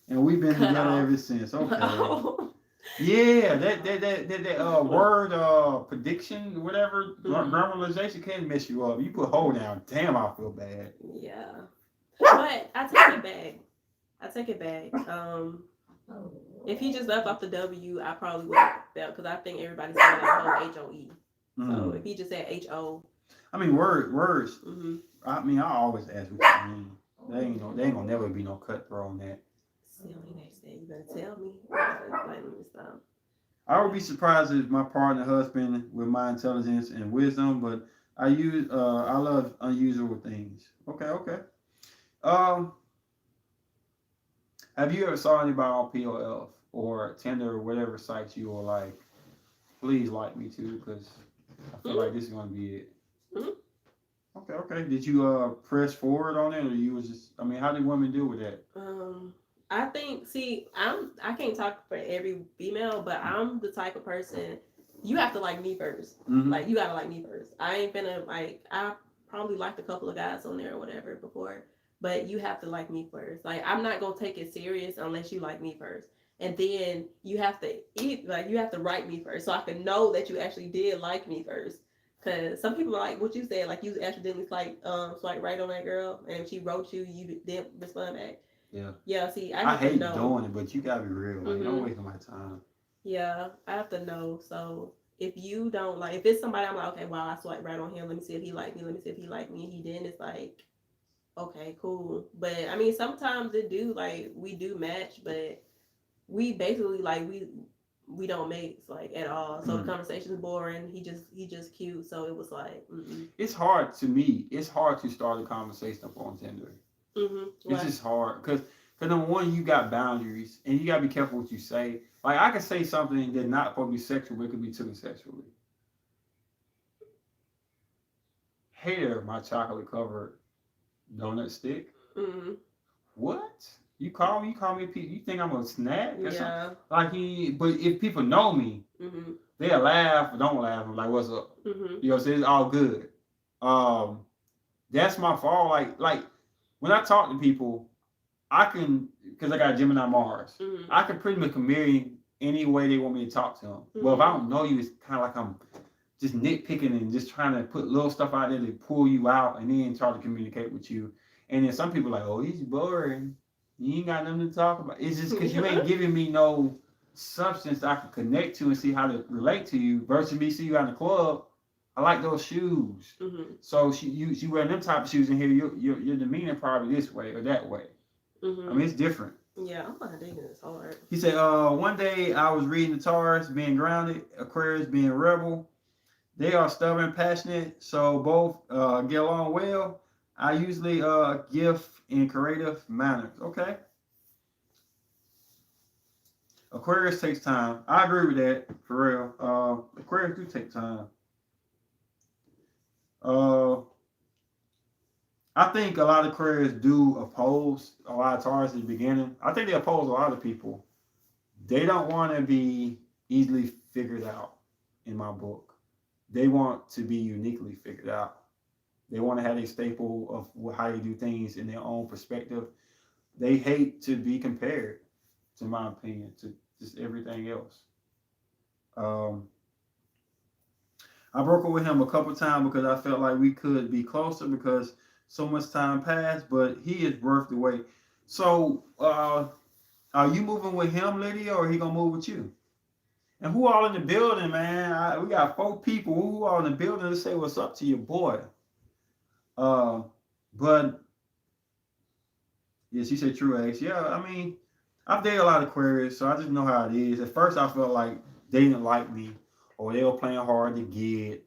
And we've been Cut together off. ever since. Okay. Oh. Yeah, that word prediction, whatever grammarization can mess you up. You put hoe down. Damn, I feel bad. Yeah. But I take it back. If he just left off the W, I probably would have felt because I think everybody's saying like HOE. So if he just said HO. I mean words. Mm-hmm. I mean I always ask what you mean. They ain't gonna never be no cutthroat on that. See me next day. You better tell me. Let me stop. I would be surprised if my partner husband with my intelligence and wisdom, but I love unusual things. Okay. Have you ever saw anybody on POF or Tinder or whatever sites you were like, please like me too, because I feel like this is gonna be it. Mm-hmm. Okay. Did you press forward on it, or you was just? I mean, how did women deal with that? I think. See, I can't talk for every female, but I'm the type of person. You have to like me 1st. Mm-hmm. Like you gotta like me first. I ain't finna like. I probably liked a couple of guys on there or whatever before, but you have to like me first. Like I'm not gonna take it serious unless you like me first. And then you have to you have to write me first so I can know that you actually did like me first. Cause some people are like what you said, like you accidentally swipe right on that girl and she wrote you didn't respond back. Yeah, see, I hate know. doing it, but you gotta be real. Like, don't waste my time. Yeah, I have to know. So if you don't like, if it's somebody I'm like, okay, wow, I swipe right on him. Let me see if he like me. Let me see if he like me. And he didn't. It's like, okay, cool. But I mean, sometimes it do like we do match, but we basically like we don't mix like at all. So the conversation's boring. He just cute. So it was like, it's hard to me. It's hard to start a conversation up on Tinder. It's just hard because number one, you got boundaries and you gotta be careful what you say. Like I could say something that's not supposed to be sexual, but it could be taken sexually. Hey there, my chocolate covered donut stick. What? You call me? You think I'm a snack? Yeah. Like but if people know me, they'll laugh or don't laugh. I'm like, what's up? You know, so it's all good. That's my fault. Like when I talk to people, I can, because I got Gemini Mars, I can pretty much marry any way they want me to talk to them. Well, if I don't know you, it's kind of like I'm just nitpicking and just trying to put little stuff out there to pull you out and then try to communicate with you. And then some people are like, oh, he's boring. You ain't got nothing to talk about. It's just because you ain't giving me no substance that I can connect to and see how to relate to you. Versus me see you out in the club, I like those shoes. So you wearing them type of shoes in here, your demeanor probably this way or that way. I mean, it's different. Yeah, I'm not thinking it's hard. He said, one day I was reading the Taurus being grounded, Aquarius being rebel. They are stubborn, passionate, so both get along well. I usually give in creative manners. Okay. Aquarius takes time. I agree with that, for real. Aquarius do take time. I think a lot of Aquarius do oppose a lot of Taurus in the beginning. I think they oppose a lot of people. They don't want to be easily figured out in my book. They want to be uniquely figured out. They want to have a staple of how they do things in their own perspective. They hate to be compared, to my opinion, to just everything else. I broke up with him a couple times because I felt like we could be closer because so much time passed, but he is worth the wait. So, are you moving with him, Lydia, or he gonna move with you? And who all in the building, man? We got 4 people. Who all in the building to say what's up to your boy? But yeah, she said true age. Yeah, I mean, I've dated a lot of Aquarius, so I just know how it is. At first, I felt like they didn't like me, or they were playing hard to get,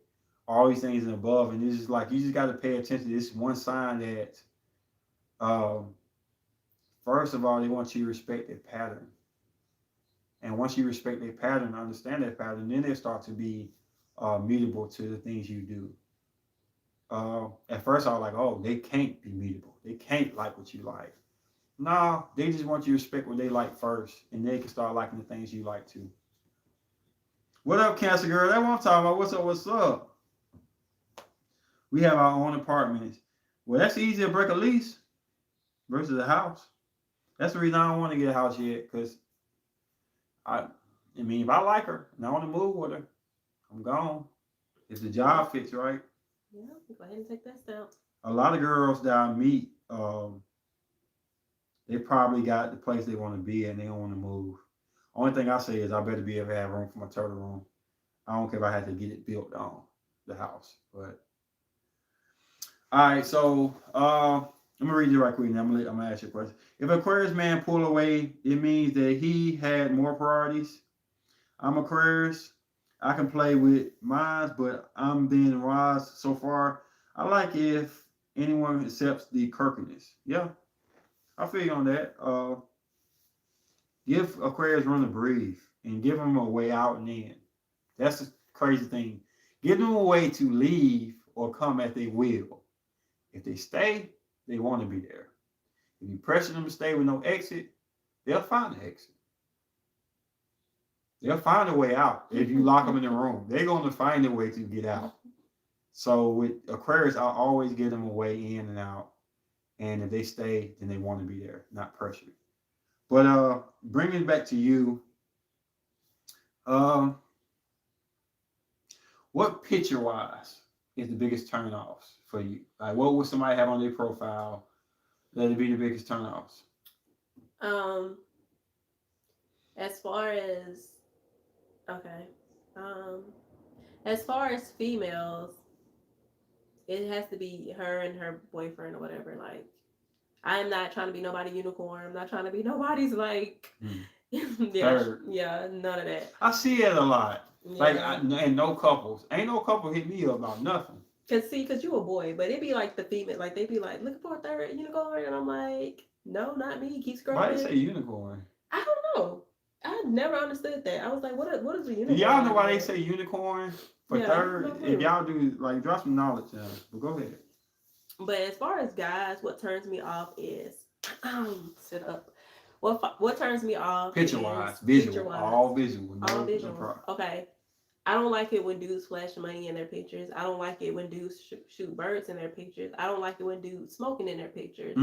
all these things and above. And it's just like you just got to pay attention to this one sign that, um, first of all, they want you to respect their pattern. And once you respect their pattern, understand their pattern, then they start to be mutable to the things you do. At first, I was like, oh, they can't be mutable. They can't like what you like. No, they just want you to respect what they like first, and they can start liking the things you like too. What up, Cancer Girl? That's what I'm talking about. What's up? What's up? We have our own apartments. Well, that's easier to break a lease versus a house. That's the reason I don't want to get a house yet, because I mean, if I like her and I want to move with her, I'm gone. If the job fits right. Yeah, go ahead and take that step. A lot of girls that I meet, they probably got the place they want to be and they don't want to move. Only thing I say is I better be able to have room for my turtle room. I don't care if I have to get it built on the house. But all right, so I'm gonna read you right quick. Now I'm gonna ask you a question. If Aquarius man pull away, it means that he had more priorities. I'm Aquarius. I can play with mines, but I'm being wise so far. I like if anyone accepts the quirkiness. Yeah, I feel you on that. Give Aquarius room to breathe and give them a way out and in. That's the crazy thing. Give them a way to leave or come as they will. If they stay, they want to be there. If you pressure them to stay with no exit, they'll find an exit. They'll find a way out. If you lock them in the room, they're going to find a way to get out. So with Aquarius, I always give them a way in and out. And if they stay, then they want to be there, not pressured. But bringing it back to you, what picture-wise is the biggest turn-offs for you? Like, what would somebody have on their profile that would be the biggest turn-offs? As far as as far as females, it has to be her and her boyfriend or whatever. Like, I'm not trying to be nobody's unicorn. I'm not trying to be nobody's like, yeah, none of that. I see it a lot. Yeah. Like, and no couples. Ain't no couple hit me up about nothing. Cause you a boy, but it'd be like the female, like they'd be like, looking for a third unicorn, and I'm like, no, not me. Keep scrolling. Why they say unicorn? I don't know. I never understood that. I was like, what is a unicorn? Do y'all know why they say unicorn for third? If y'all do, like, drop some knowledge down. But go ahead. But as far as guys, what turns me off is sit up. What turns me off? Picture-wise, visual, all visual, all visual. No, okay. I don't like it when dudes flash money in their pictures. I don't like it when dudes shoot birds in their pictures. I don't like it when dudes smoking in their pictures.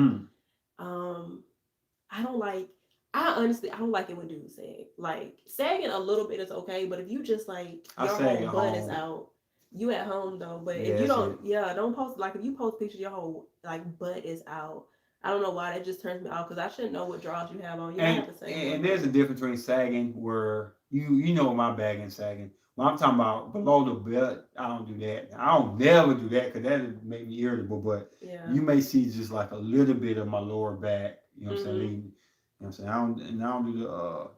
I honestly don't like it when dudes sag. Like, sagging a little bit is okay, but if you just like your whole butt is out, you at home though. But if you don't, don't post, like, if you post pictures your whole like butt is out. I don't know why that just turns me off, because I shouldn't know what drawers you have on. You have to say. And there's a difference between sagging where you know my bag and sagging. When I'm talking about below the belt, I don't do that. I don't never do that because that would make me irritable. But you may see just like a little bit of my lower back. You know what I'm saying? You know what I'm saying? I don't do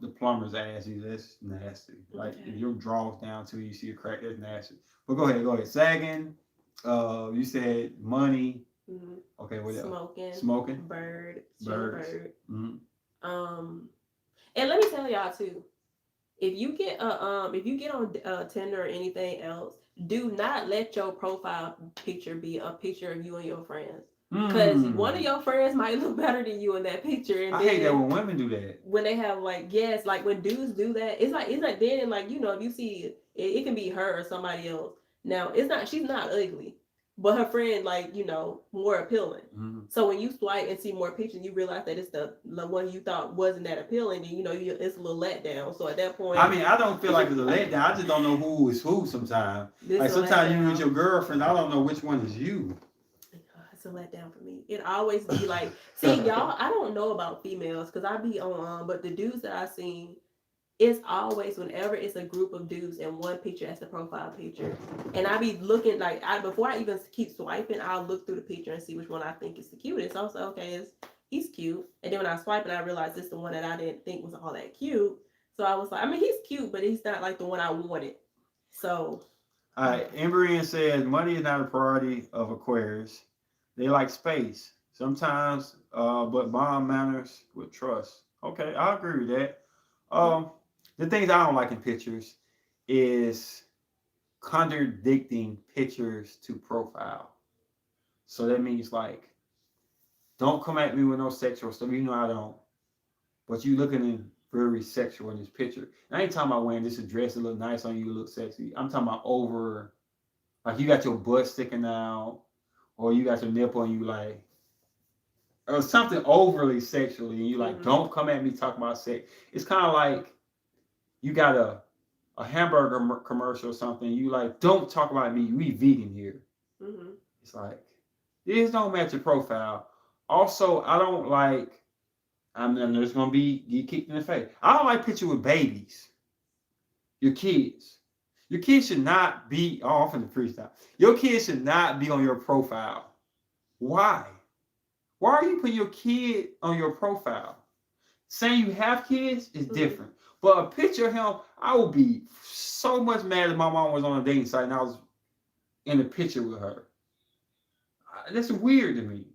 the plumber's ass either. That's nasty. Like, if your drawers down too, you see a crack, that's nasty. But go ahead. Sagging. You said money. Okay, what else? Smoking. Birds. Mm-hmm. And let me tell y'all too. If you get on Tinder or anything else, do not let your profile picture be a picture of you and your friends. Because one of your friends might look better than you in that picture. And I hate that when women do that. When they have like when dudes do that, it's like then, like, you know, if you see it can be her or somebody else. Now she's not ugly, but her friend, like, you know, more appealing. So when you swipe and see more pictures, you realize that it's the one you thought wasn't that appealing, and you know it's a little letdown. So at that point, I mean, I don't feel like it's a letdown. I just don't know who is who sometimes. Like, sometimes you with your girlfriend, I don't know which one is you. It's a letdown for me. It always be like, see, y'all, I don't know about females because I be on, but the dudes that I seen, it's always whenever it's a group of dudes and one picture as the profile picture, and I be looking like before I even keep swiping, I'll look through the picture and see which one I think is the cutest. I was like, okay, he's cute, and then when I swipe and I realized it's the one that I didn't think was all that cute. So I was like, I mean, he's cute, but he's not like the one I wanted. So, All right, Emberian says money is not a priority of Aquarius. They like space sometimes, but bond manners with trust. Okay, I agree with that. The things I don't like in pictures is contradicting pictures to profile. So that means like, don't come at me with no sexual stuff. You know I don't. But you looking in very sexual in this picture. And I ain't talking about wearing this dress to look nice on you, look sexy. I'm talking about over, like you got your butt sticking out, or you got your nipple and you like, or something overly sexually, and you like, don't come at me talking about sex. It's kind of like you got a hamburger commercial or something. You like, don't talk about me. We vegan here. mm-hmm. It's like, this don't match your profile. Also, I don't like, I'm just gonna get kicked in the face. I don't like picture with babies. Your kids. Your kids should not be off in the freestyle. Your kids should not be on your profile. Why? Why are you putting your kid on your profile? Saying you have kids is different. But a picture of him, I would be so much mad if my mom was on a dating site and I was in a picture with her. That's weird to me.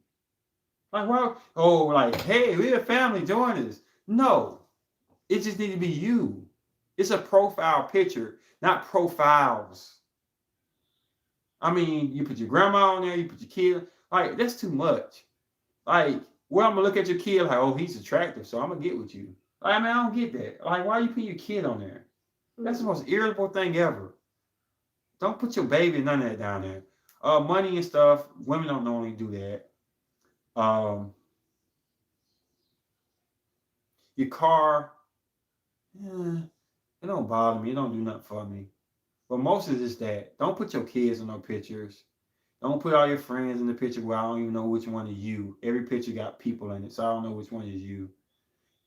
Like, why? Oh, like, hey, we're a family doing this. No, it just need to be you. It's a profile picture, not profiles. I mean, you put your grandma on there, you put your kid. Like, that's too much. Like, well, I'm gonna look at your kid like, oh, he's attractive, so I'm gonna get with you. Like, I mean, I don't get that. Like, why are you putting your kid on there? That's the most irritable thing ever. Don't put your baby and none of that down there. Money and stuff, women don't normally do that. Your car, it don't bother me. It don't do nothing for me. But most of it is that. Don't put your kids in no pictures. Don't put all your friends in the picture where I don't even know which one is you. Every picture got people in it, so I don't know which one is you.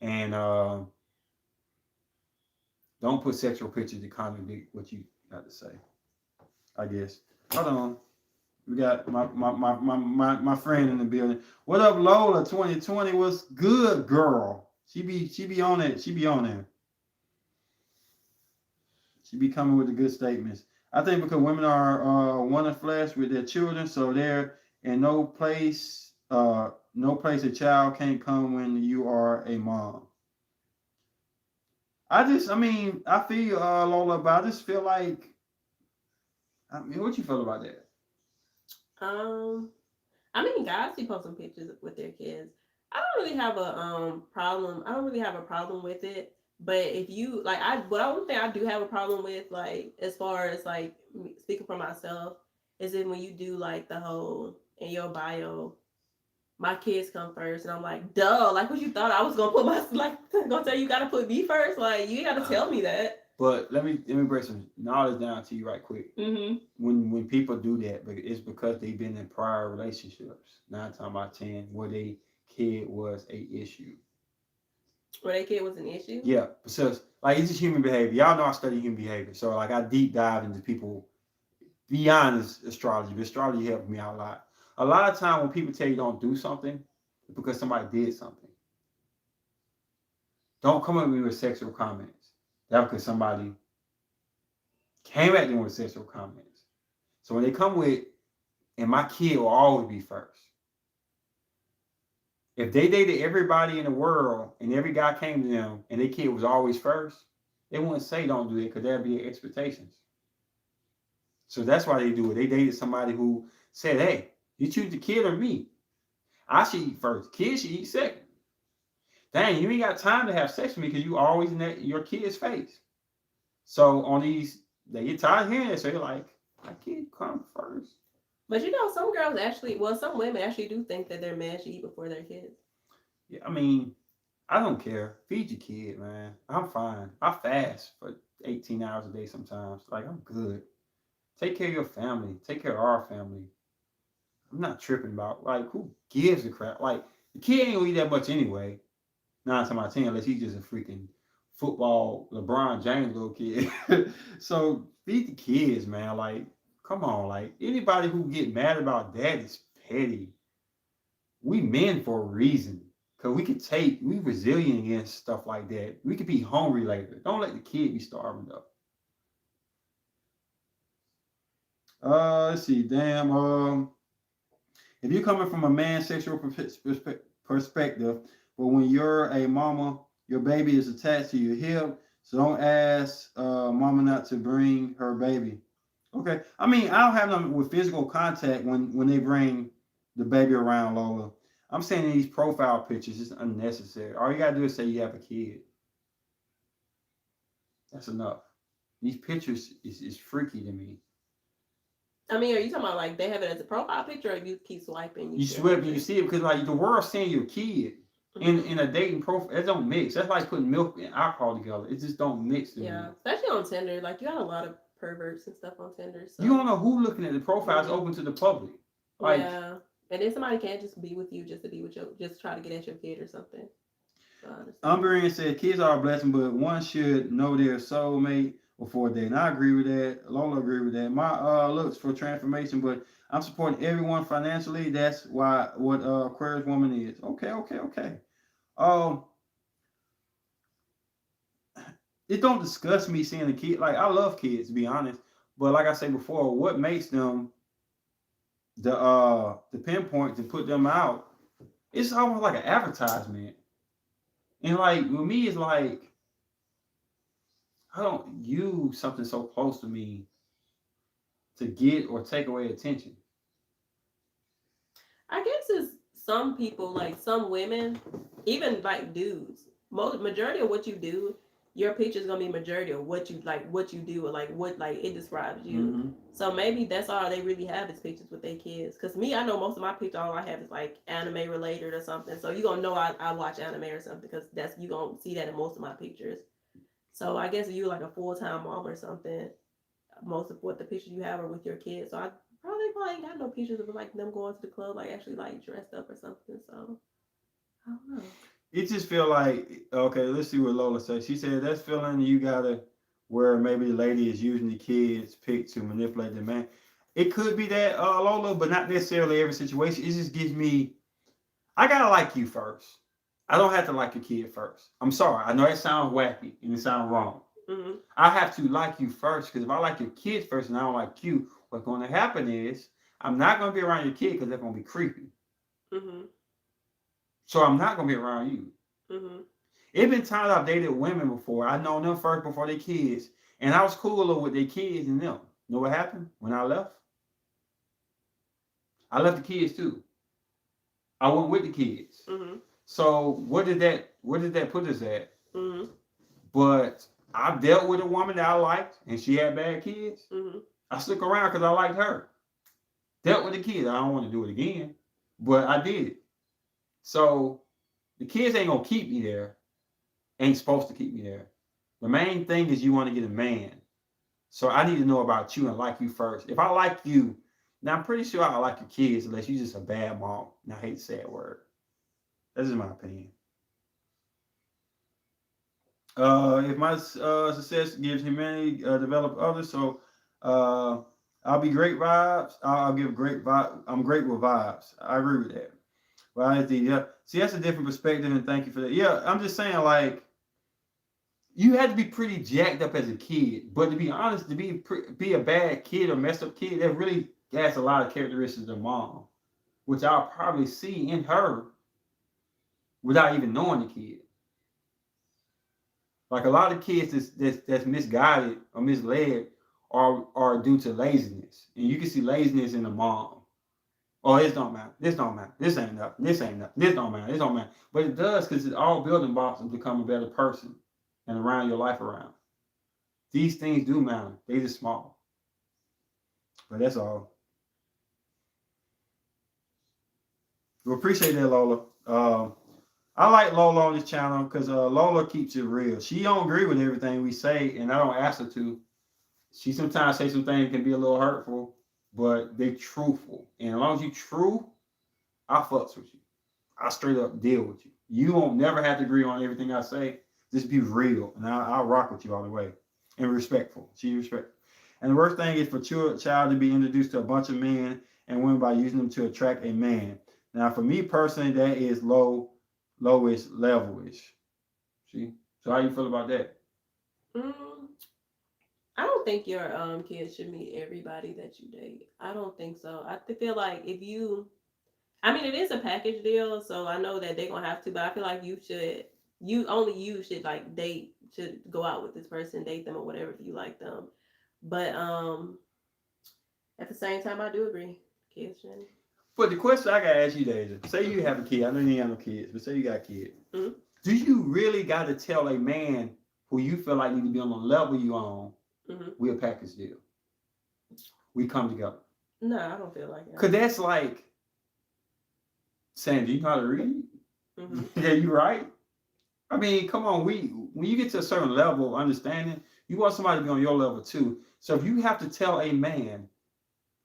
And don't put sexual pictures to contradict what you got to say. I guess. Hold on. We got my friend in the building. What up, Lola? 2020 was good, girl. She be on it. She be on there. She be coming with the good statements. I think because women are one of flesh with their children, so they're in no place a child can't come when you are a mom. I feel Lola, but I just feel like, I mean, what you feel about that? I mean, guys be posting pictures with their kids. I don't really have a problem. I don't really have a problem with it. But if you like, one thing I do have a problem with, like, as far as like speaking for myself, is then when you do like the whole in your bio, my kids come first, and I'm like, duh, like what you thought I was gonna put my gonna tell you gotta put me first? Like you gotta tell me that. But let me break some knowledge down to you right quick. Mm-hmm. When people do that, it's because they've been in prior relationships. 9 times out of 10, where they kid was a issue. Where their kid was an issue? Yeah, because like it's just human behavior. Y'all know I study human behavior, so like I deep dive into people beyond astrology. But astrology helped me out a lot. A lot of time when people tell you don't do something, it's because somebody did something. Don't come at me with sexual comments. That's because somebody came at them with sexual comments. So when they come with, and my kid will always be first. If they dated everybody in the world and every guy came to them and their kid was always first, they wouldn't say don't do it because that'd be expectations. So that's why they do it. They dated somebody who said, hey, you choose the kid or me. I should eat first. Kids should eat second. Dang, you ain't got time to have sex with me because you always in your kid's face. So on these, they get tired of hearing it. So they're like, my kid come first. But you know, some girls actually, some women actually do think that their man should eat before their kids. Yeah, I mean, I don't care. Feed your kid, man. I'm fine. I fast for 18 hours a day sometimes. Like, I'm good. Take care of your family. Take care of our family. I'm not tripping about, like, who gives a crap? Like, the kid ain't gonna eat that much anyway. 9 times out of 10, unless he's just a freaking football LeBron James little kid. So feed the kids, man. Like, come on, like anybody who get mad about that is petty. We men for a reason. Cause we resilient against stuff like that. We could be hungry later. Don't let the kid be starving though. Let's see. Damn. If you're coming from a man's sexual perspective, but when you're a mama, your baby is attached to your hip, so don't ask mama not to bring her baby. Okay. I mean, I don't have nothing with physical contact when they bring the baby around, Lola. I'm saying these profile pictures is unnecessary. All you gotta do is say you have a kid. That's enough. These pictures is freaky to me. I mean, are you talking about like they have it as a profile picture, or you keep swiping? You swipe and you see it because like the world's seeing your kid in a dating profile. It don't mix. That's like putting milk and alcohol together. It just don't mix. Yeah, especially on Tinder. Like you got a lot of perverts and stuff on Tinder. So. You don't know who looking at the profile is open to the public. Like, yeah, and then somebody can't just be with you just to be with you, just try to get at your kid or something. Umberian said kids are a blessing, but one should know their soulmate before dating. I agree with that. Lola agree with that. My looks for transformation, but I'm supporting everyone financially. That's what Aquarius woman is. Okay. It don't disgust me seeing a kid. Like, I love kids, to be honest. But like I said before, what makes them the pinpoint to put them out? It's almost like an advertisement. And like with me, it's like I don't use something so close to me to get or take away attention. I guess it's some people, like some women, even like dudes. Majority of what you do, your picture is gonna be majority of what you do, or like what like it describes you. Mm-hmm. So maybe that's all they really have is pictures with their kids. Cause me, I know most of my pictures, all I have is like anime related or something. So you gonna know I watch anime or something, because that's you gonna see that in most of my pictures. So I guess if you're like a full-time mom or something, most of what the pictures you have are with your kids. So I probably ain't got no pictures of like them going to the club, like actually like dressed up or something. So I don't know. It just feel like, okay, let's see what Lola says. She said that's feeling you gotta where maybe the lady is using the kid's pic to manipulate the man. It could be that, Lola, but not necessarily every situation. It just gives me, I gotta like you first. I don't have to like your kid first. I'm sorry. I know that sounds wacky and it sounds wrong. Mm-hmm. I have to like you first, because if I like your kids first and I don't like you, what's going to happen is I'm not going to be around your kid because they're going to be creepy. Mm-hmm. So I'm not going to be around you. Mm-hmm. It's been times I've dated women before. I know them first before their kids. And I was cooler with their kids and them. You know what happened when I left? I left the kids too. I went with the kids. Mm-hmm. So what did that put us at? Mm-hmm. But I dealt with a woman that I liked and she had bad kids. Mm-hmm. I stuck around because I liked her. Dealt with the kids. I don't want to do it again, but I did it. So the kids ain't gonna keep me there. Ain't supposed to keep me there. The main thing is you want to get a man. So I need to know about you and like you first. If I like you, now I'm pretty sure I like your kids unless you're just a bad mom. And I hate to say that word. That's just my opinion. If my success gives humanity, develop others, so I'll be great vibes. I'll give great vibe. I'm great with vibes. I agree with that. Well, yeah. See, that's a different perspective, and thank you for that. Yeah, I'm just saying, like, you had to be pretty jacked up as a kid, but to be honest, to be a bad kid or messed up kid, that really has a lot of characteristics of mom, which I'll probably see in her without even knowing the kid. Like a lot of kids that's misguided or misled are due to laziness. And you can see laziness in the mom. Oh, this don't matter. This don't matter. This ain't nothing. This ain't nothing. This don't matter. This don't matter. But it does, because it's all building blocks to become a better person and around your life around. These things do matter. They just small. But that's all. We appreciate that, Lola. I like Lola on this channel because Lola keeps it real. She don't agree with everything we say, and I don't ask her to. She sometimes say some things that can be a little hurtful, but they truthful. And as long as you true, I fucks with you. I straight up deal with you. You won't never have to agree on everything I say, Just be real, and I'll rock with you all the way, and respectful. She respect. And the worst thing is for child to be introduced to a bunch of men and women by using them to attract a man. Now, for me personally, that is lowest level-ish. See? So how you feel about that? I don't think your kids should meet everybody that you date. I don't think so. Feel like if you, I mean, it is a package deal, so I know that they're gonna have to, but I feel like you should like date, should go out with this person, date them or whatever if you like them. But at the same time, I do agree, kids shouldn't. But the question I gotta ask you, Deja, say you have a kid. I know you ain't have no kids, but say you got a kid. Mm-hmm. Do you really got to tell a man who you feel like need to be on the level you on? Mm-hmm. We a package deal. We come together. No, I don't feel like that. Cause that's like saying, do you know how to read? Mm-hmm. Yeah, you right. I mean, come on. When you get to a certain level of understanding, you want somebody to be on your level too. So if you have to tell a man,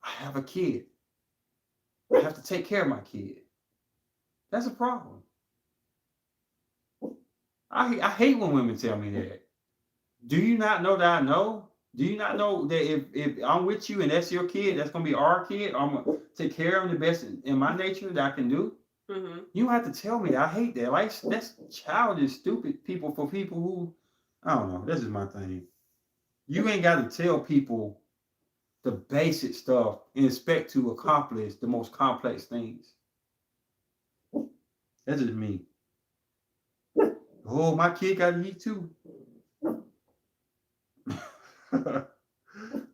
I have a kid, I have to take care of my kid, that's a problem. I hate when women tell me that. Do you not know that I know? Do you not know that if I'm with you and that's your kid, that's gonna be our kid, I'm gonna take care of him the best in my nature that I can do? Mm-hmm. You don't have to tell me that. I hate that. Like, that's childish, stupid people for people who, I don't know. This is my thing. You ain't got to tell people the basic stuff and expect to accomplish the most complex things. That's just me. Oh, my kid got to eat too. You know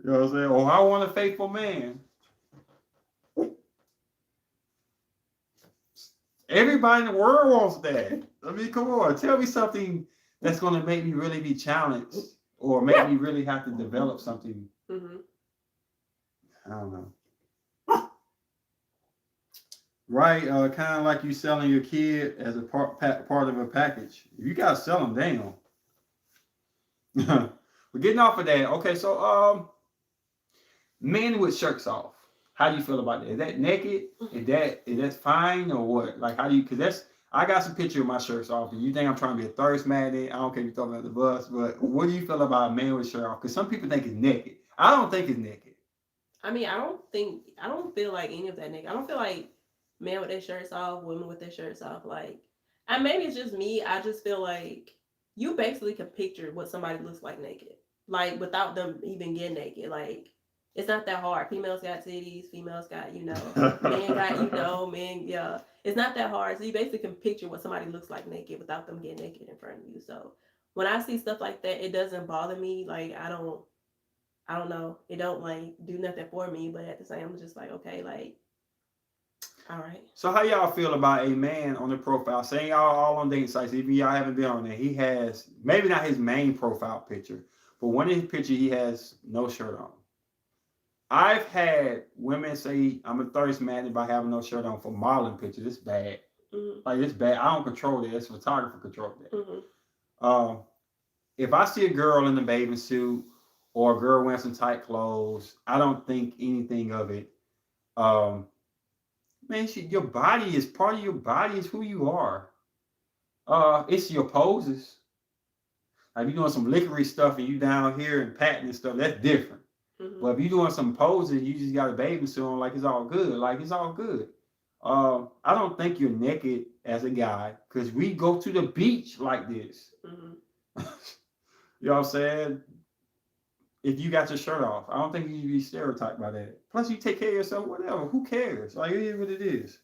what I'm saying? Oh, I want a faithful man. Everybody in the world wants that. I mean, come on. Tell me something that's going to make me really be challenged or make me really have to develop something. Mm-hmm. I don't know. Right, kind of like you selling your kid as a part of a package. You got to sell them down. We're getting off of that. Okay, so men with shirts off. How do you feel about that? Is that naked? Is that fine or what? Like, how do you? Because I got some picture of my shirts off, and you think I'm trying to be a thirst magnet? I don't care if you throw me under the bus, but what do you feel about a man with shirt off? Because some people think it's naked. I don't think it's naked. I mean, I don't feel like any of that naked. I don't feel like men with their shirts off, women with their shirts off. Like, and maybe it's just me. I just feel like you basically can picture what somebody looks like naked, like without them even getting naked. Like, it's not that hard. Females got titties. Females got, men got, men, yeah. It's not that hard. So you basically can picture what somebody looks like naked without them getting naked in front of you. So when I see stuff like that, it doesn't bother me. Like, I don't know. It don't like do nothing for me, but at the same, I'm just like, okay, like, all right. So how y'all feel about a man on the profile? Saying y'all all on dating sites, even y'all haven't been on there. He has maybe not his main profile picture, but one of his pictures he has no shirt on. I've had women say I'm a thirst magnet by having no shirt on for modeling pictures. It's bad. Mm-hmm. Like, it's bad. I don't control that. It's photographer control that. Mm-hmm. If I see a girl in a bathing suit or a girl wearing some tight clothes, I don't think anything of it. Man, your body is part of your body. Is who you are. It's your poses. Like, if you're doing some licorice stuff and you down here and patting and stuff, that's different. Mm-hmm. But if you're doing some poses, you just got a bathing suit on, like, it's all good. Like, it's all good. I don't think you're naked as a guy because we go to the beach like this. Mm-hmm. You know what I'm saying? If you got your shirt off, I don't think you should be stereotyped by that. Plus, you take care of yourself, whatever. Who cares? Like, it is what it is.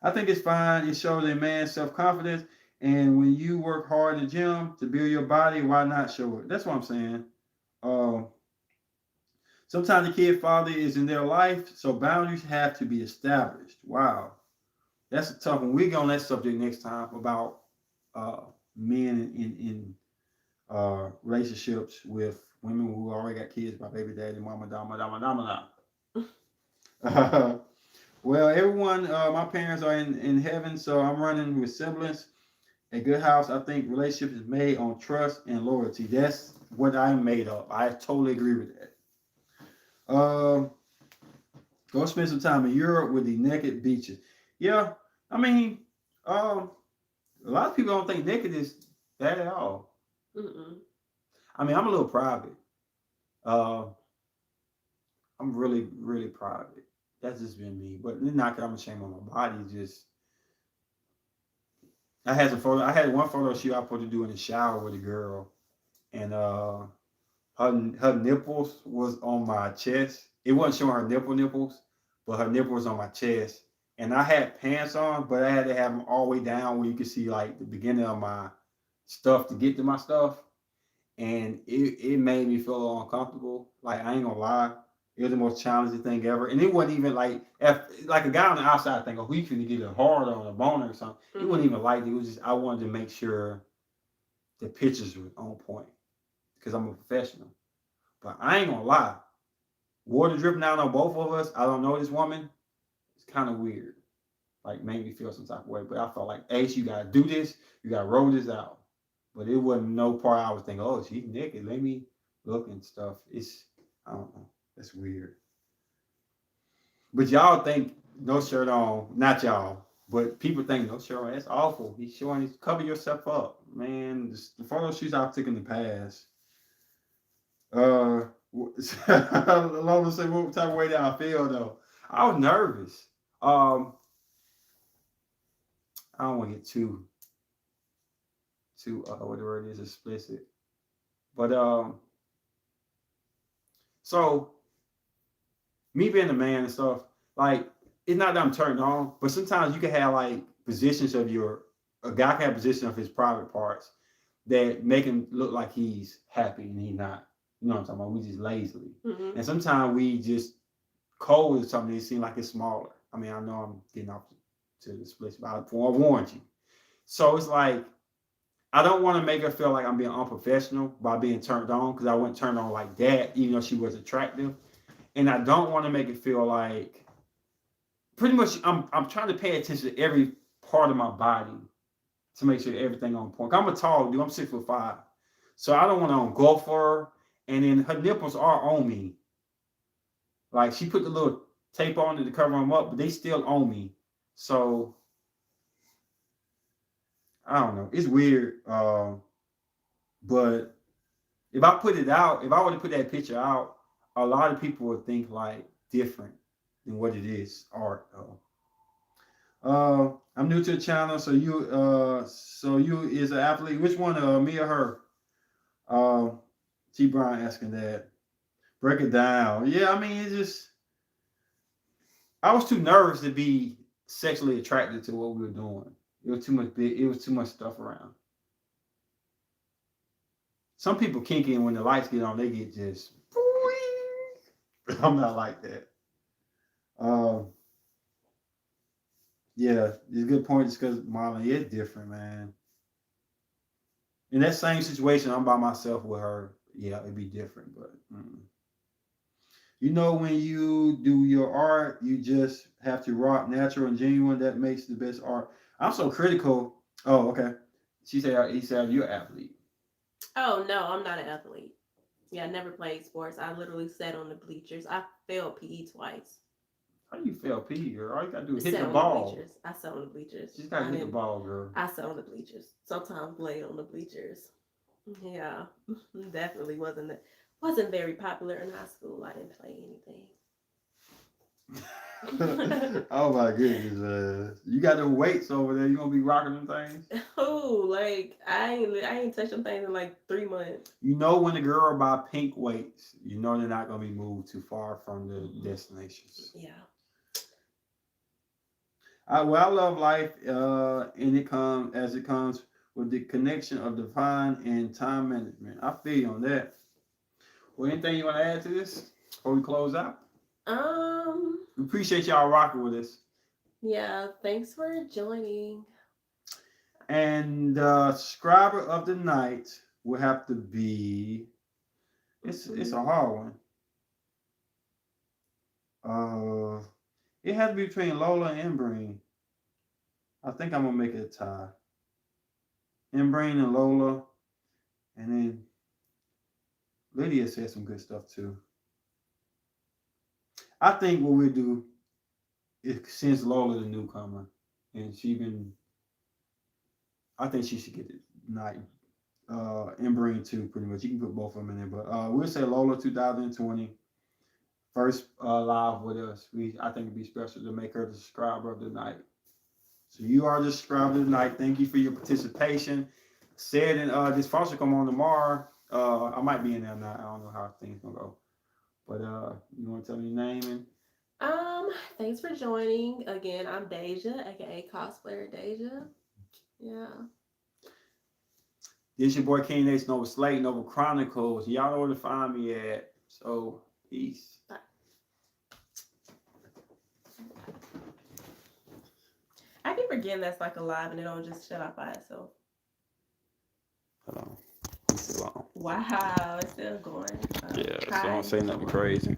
I think it's fine. It shows a man's self-confidence. And when you work hard in the gym to build your body, why not show it? That's what I'm saying. Sometimes the kid father is in their life, so boundaries have to be established. Wow. That's a tough one. We'll get on that subject next time about men in relationships with women who already got kids by baby daddy, mama. Well, everyone, my parents are in heaven, so I'm running with siblings. A good house, I think relationship is made on trust and loyalty. That's what I'm made of. I totally agree with that. Go spend some time in Europe with the naked beaches. Yeah, I mean, a lot of people don't think naked is That at all. Mm-mm. I mean, I'm a little private. Uh, I'm really, really private. That's just been me. But it's not that I'm ashamed of my body. Just I had some photo. I had one photo shoot I put to do in the shower with a girl, and her nipples was on my chest. It wasn't showing her nipples, but her nipple was on my chest. And I had pants on, but I had to have them all the way down where you could see like the beginning of my stuff to get to my stuff. And it made me feel a little uncomfortable. Like I ain't gonna lie, it was the most challenging thing ever. And it wasn't even like if like a guy on the outside think, oh, we finna get a hard on a boner or something. It wasn't even like it. It was just I wanted to make sure the pictures were on point because I'm a professional. But I ain't gonna lie, water dripping down on both of us. I don't know this woman. It's kind of weird. Like made me feel some type of way. But I felt like, Ace, you gotta do this. You gotta roll this out. But it wasn't no part I was thinking, oh, she's naked. Let me look and stuff. It's I don't know. That's weird. But y'all think no shirt on, not y'all, but people think no shirt on. That's awful. He's showing you cover yourself up, man. The photo shoots I've taken in the past. Lola said, what type of way did I feel though? I was nervous. I don't want to get too what the word is explicit, but so me being a man and stuff, like it's not that I'm turned on, but sometimes you can have like positions of your a guy can have position of his private parts that make him look like he's happy and he's not. You know what I'm talking about? We just lazily. Mm-hmm. And sometimes we just cold with something that seems like it's smaller. I mean, I know I'm getting off to the split, but I warned you. So it's like I don't want to make her feel like I'm being unprofessional by being turned on because I wasn't turned on like that, even though she was attractive. And I don't want to make it feel like pretty much I'm trying to pay attention to every part of my body to make sure everything on point. I'm a tall dude. I'm 6'5", so I don't want to engulf her. And then her nipples are on me. Like she put the little tape on it to cover them up, but they still on me. So I don't know. It's weird. But if I put it out, if I were to put that picture out, a lot of people would think like different than what it is art though. I'm new to the channel, so you is an athlete. Which one, me or her? T Brown asking that. Break it down. Yeah, I mean, it's just I was too nervous to be sexually attracted to what we were doing. It was too much big. It was too much stuff around. Some people kinky, and when the lights get on, they get just. I'm not like that. Um, yeah, it's a good point. Just because Marlon is different, man. In that same situation, I'm by myself with her. Yeah, it'd be different, but you know, when you do your art, you just have to rock natural and genuine. That makes the best art. I'm so critical. Oh, okay. She said, he said, you're an athlete. Oh no, I'm not an athlete. Yeah, I never played sports. I literally sat on the bleachers. I failed PE twice. How you fail P, girl? All you gotta do is hit Sat the on ball. the bleachers. I sat on the bleachers. Just gotta hit the ball, girl. I sat on the bleachers. Sometimes laid on the bleachers. Yeah, definitely wasn't very popular in high school. I didn't play anything. Oh my goodness, you got them weights over there. You gonna be rocking them things? Oh, like I ain't touched them things in like 3 months. You know when the girl buy pink weights, you know they're not gonna be moved too far from the destinations. Yeah. I love life, and it comes with the connection of divine and time management. I feel you on that. Well, anything you want to add to this before we close out? We appreciate y'all rocking with us. Yeah, thanks for joining. And subscriber of the night will have to be. It's a hard one. It has to be between Lola and Embreen. I think I'm gonna make it a tie. Embreen and Lola, and then Lydia said some good stuff too. I think what we'll do is since Lola the newcomer, and I think she should get the night and bring two pretty much. You can put both of them in there, but we'll say Lola 2020 first live with us. I think it'd be special to make her the subscriber of the night. So you are the subscriber of the night. Thank you for your participation. Said and this Foster come on tomorrow. I might be in there now. I don't know how things gonna go, but you want to tell me your name and. Thanks for joining. Again, I'm Deja, aka cosplayer Deja. Yeah. This your boy King Nation Nova Slate, Nova Chronicles. Y'all know where to find me at. So peace. Bye. I keep forgetting that's like a live and it don't just shut off by itself. Hold on. It's long. Wow, it's still going. Yeah, so don't say nothing crazy.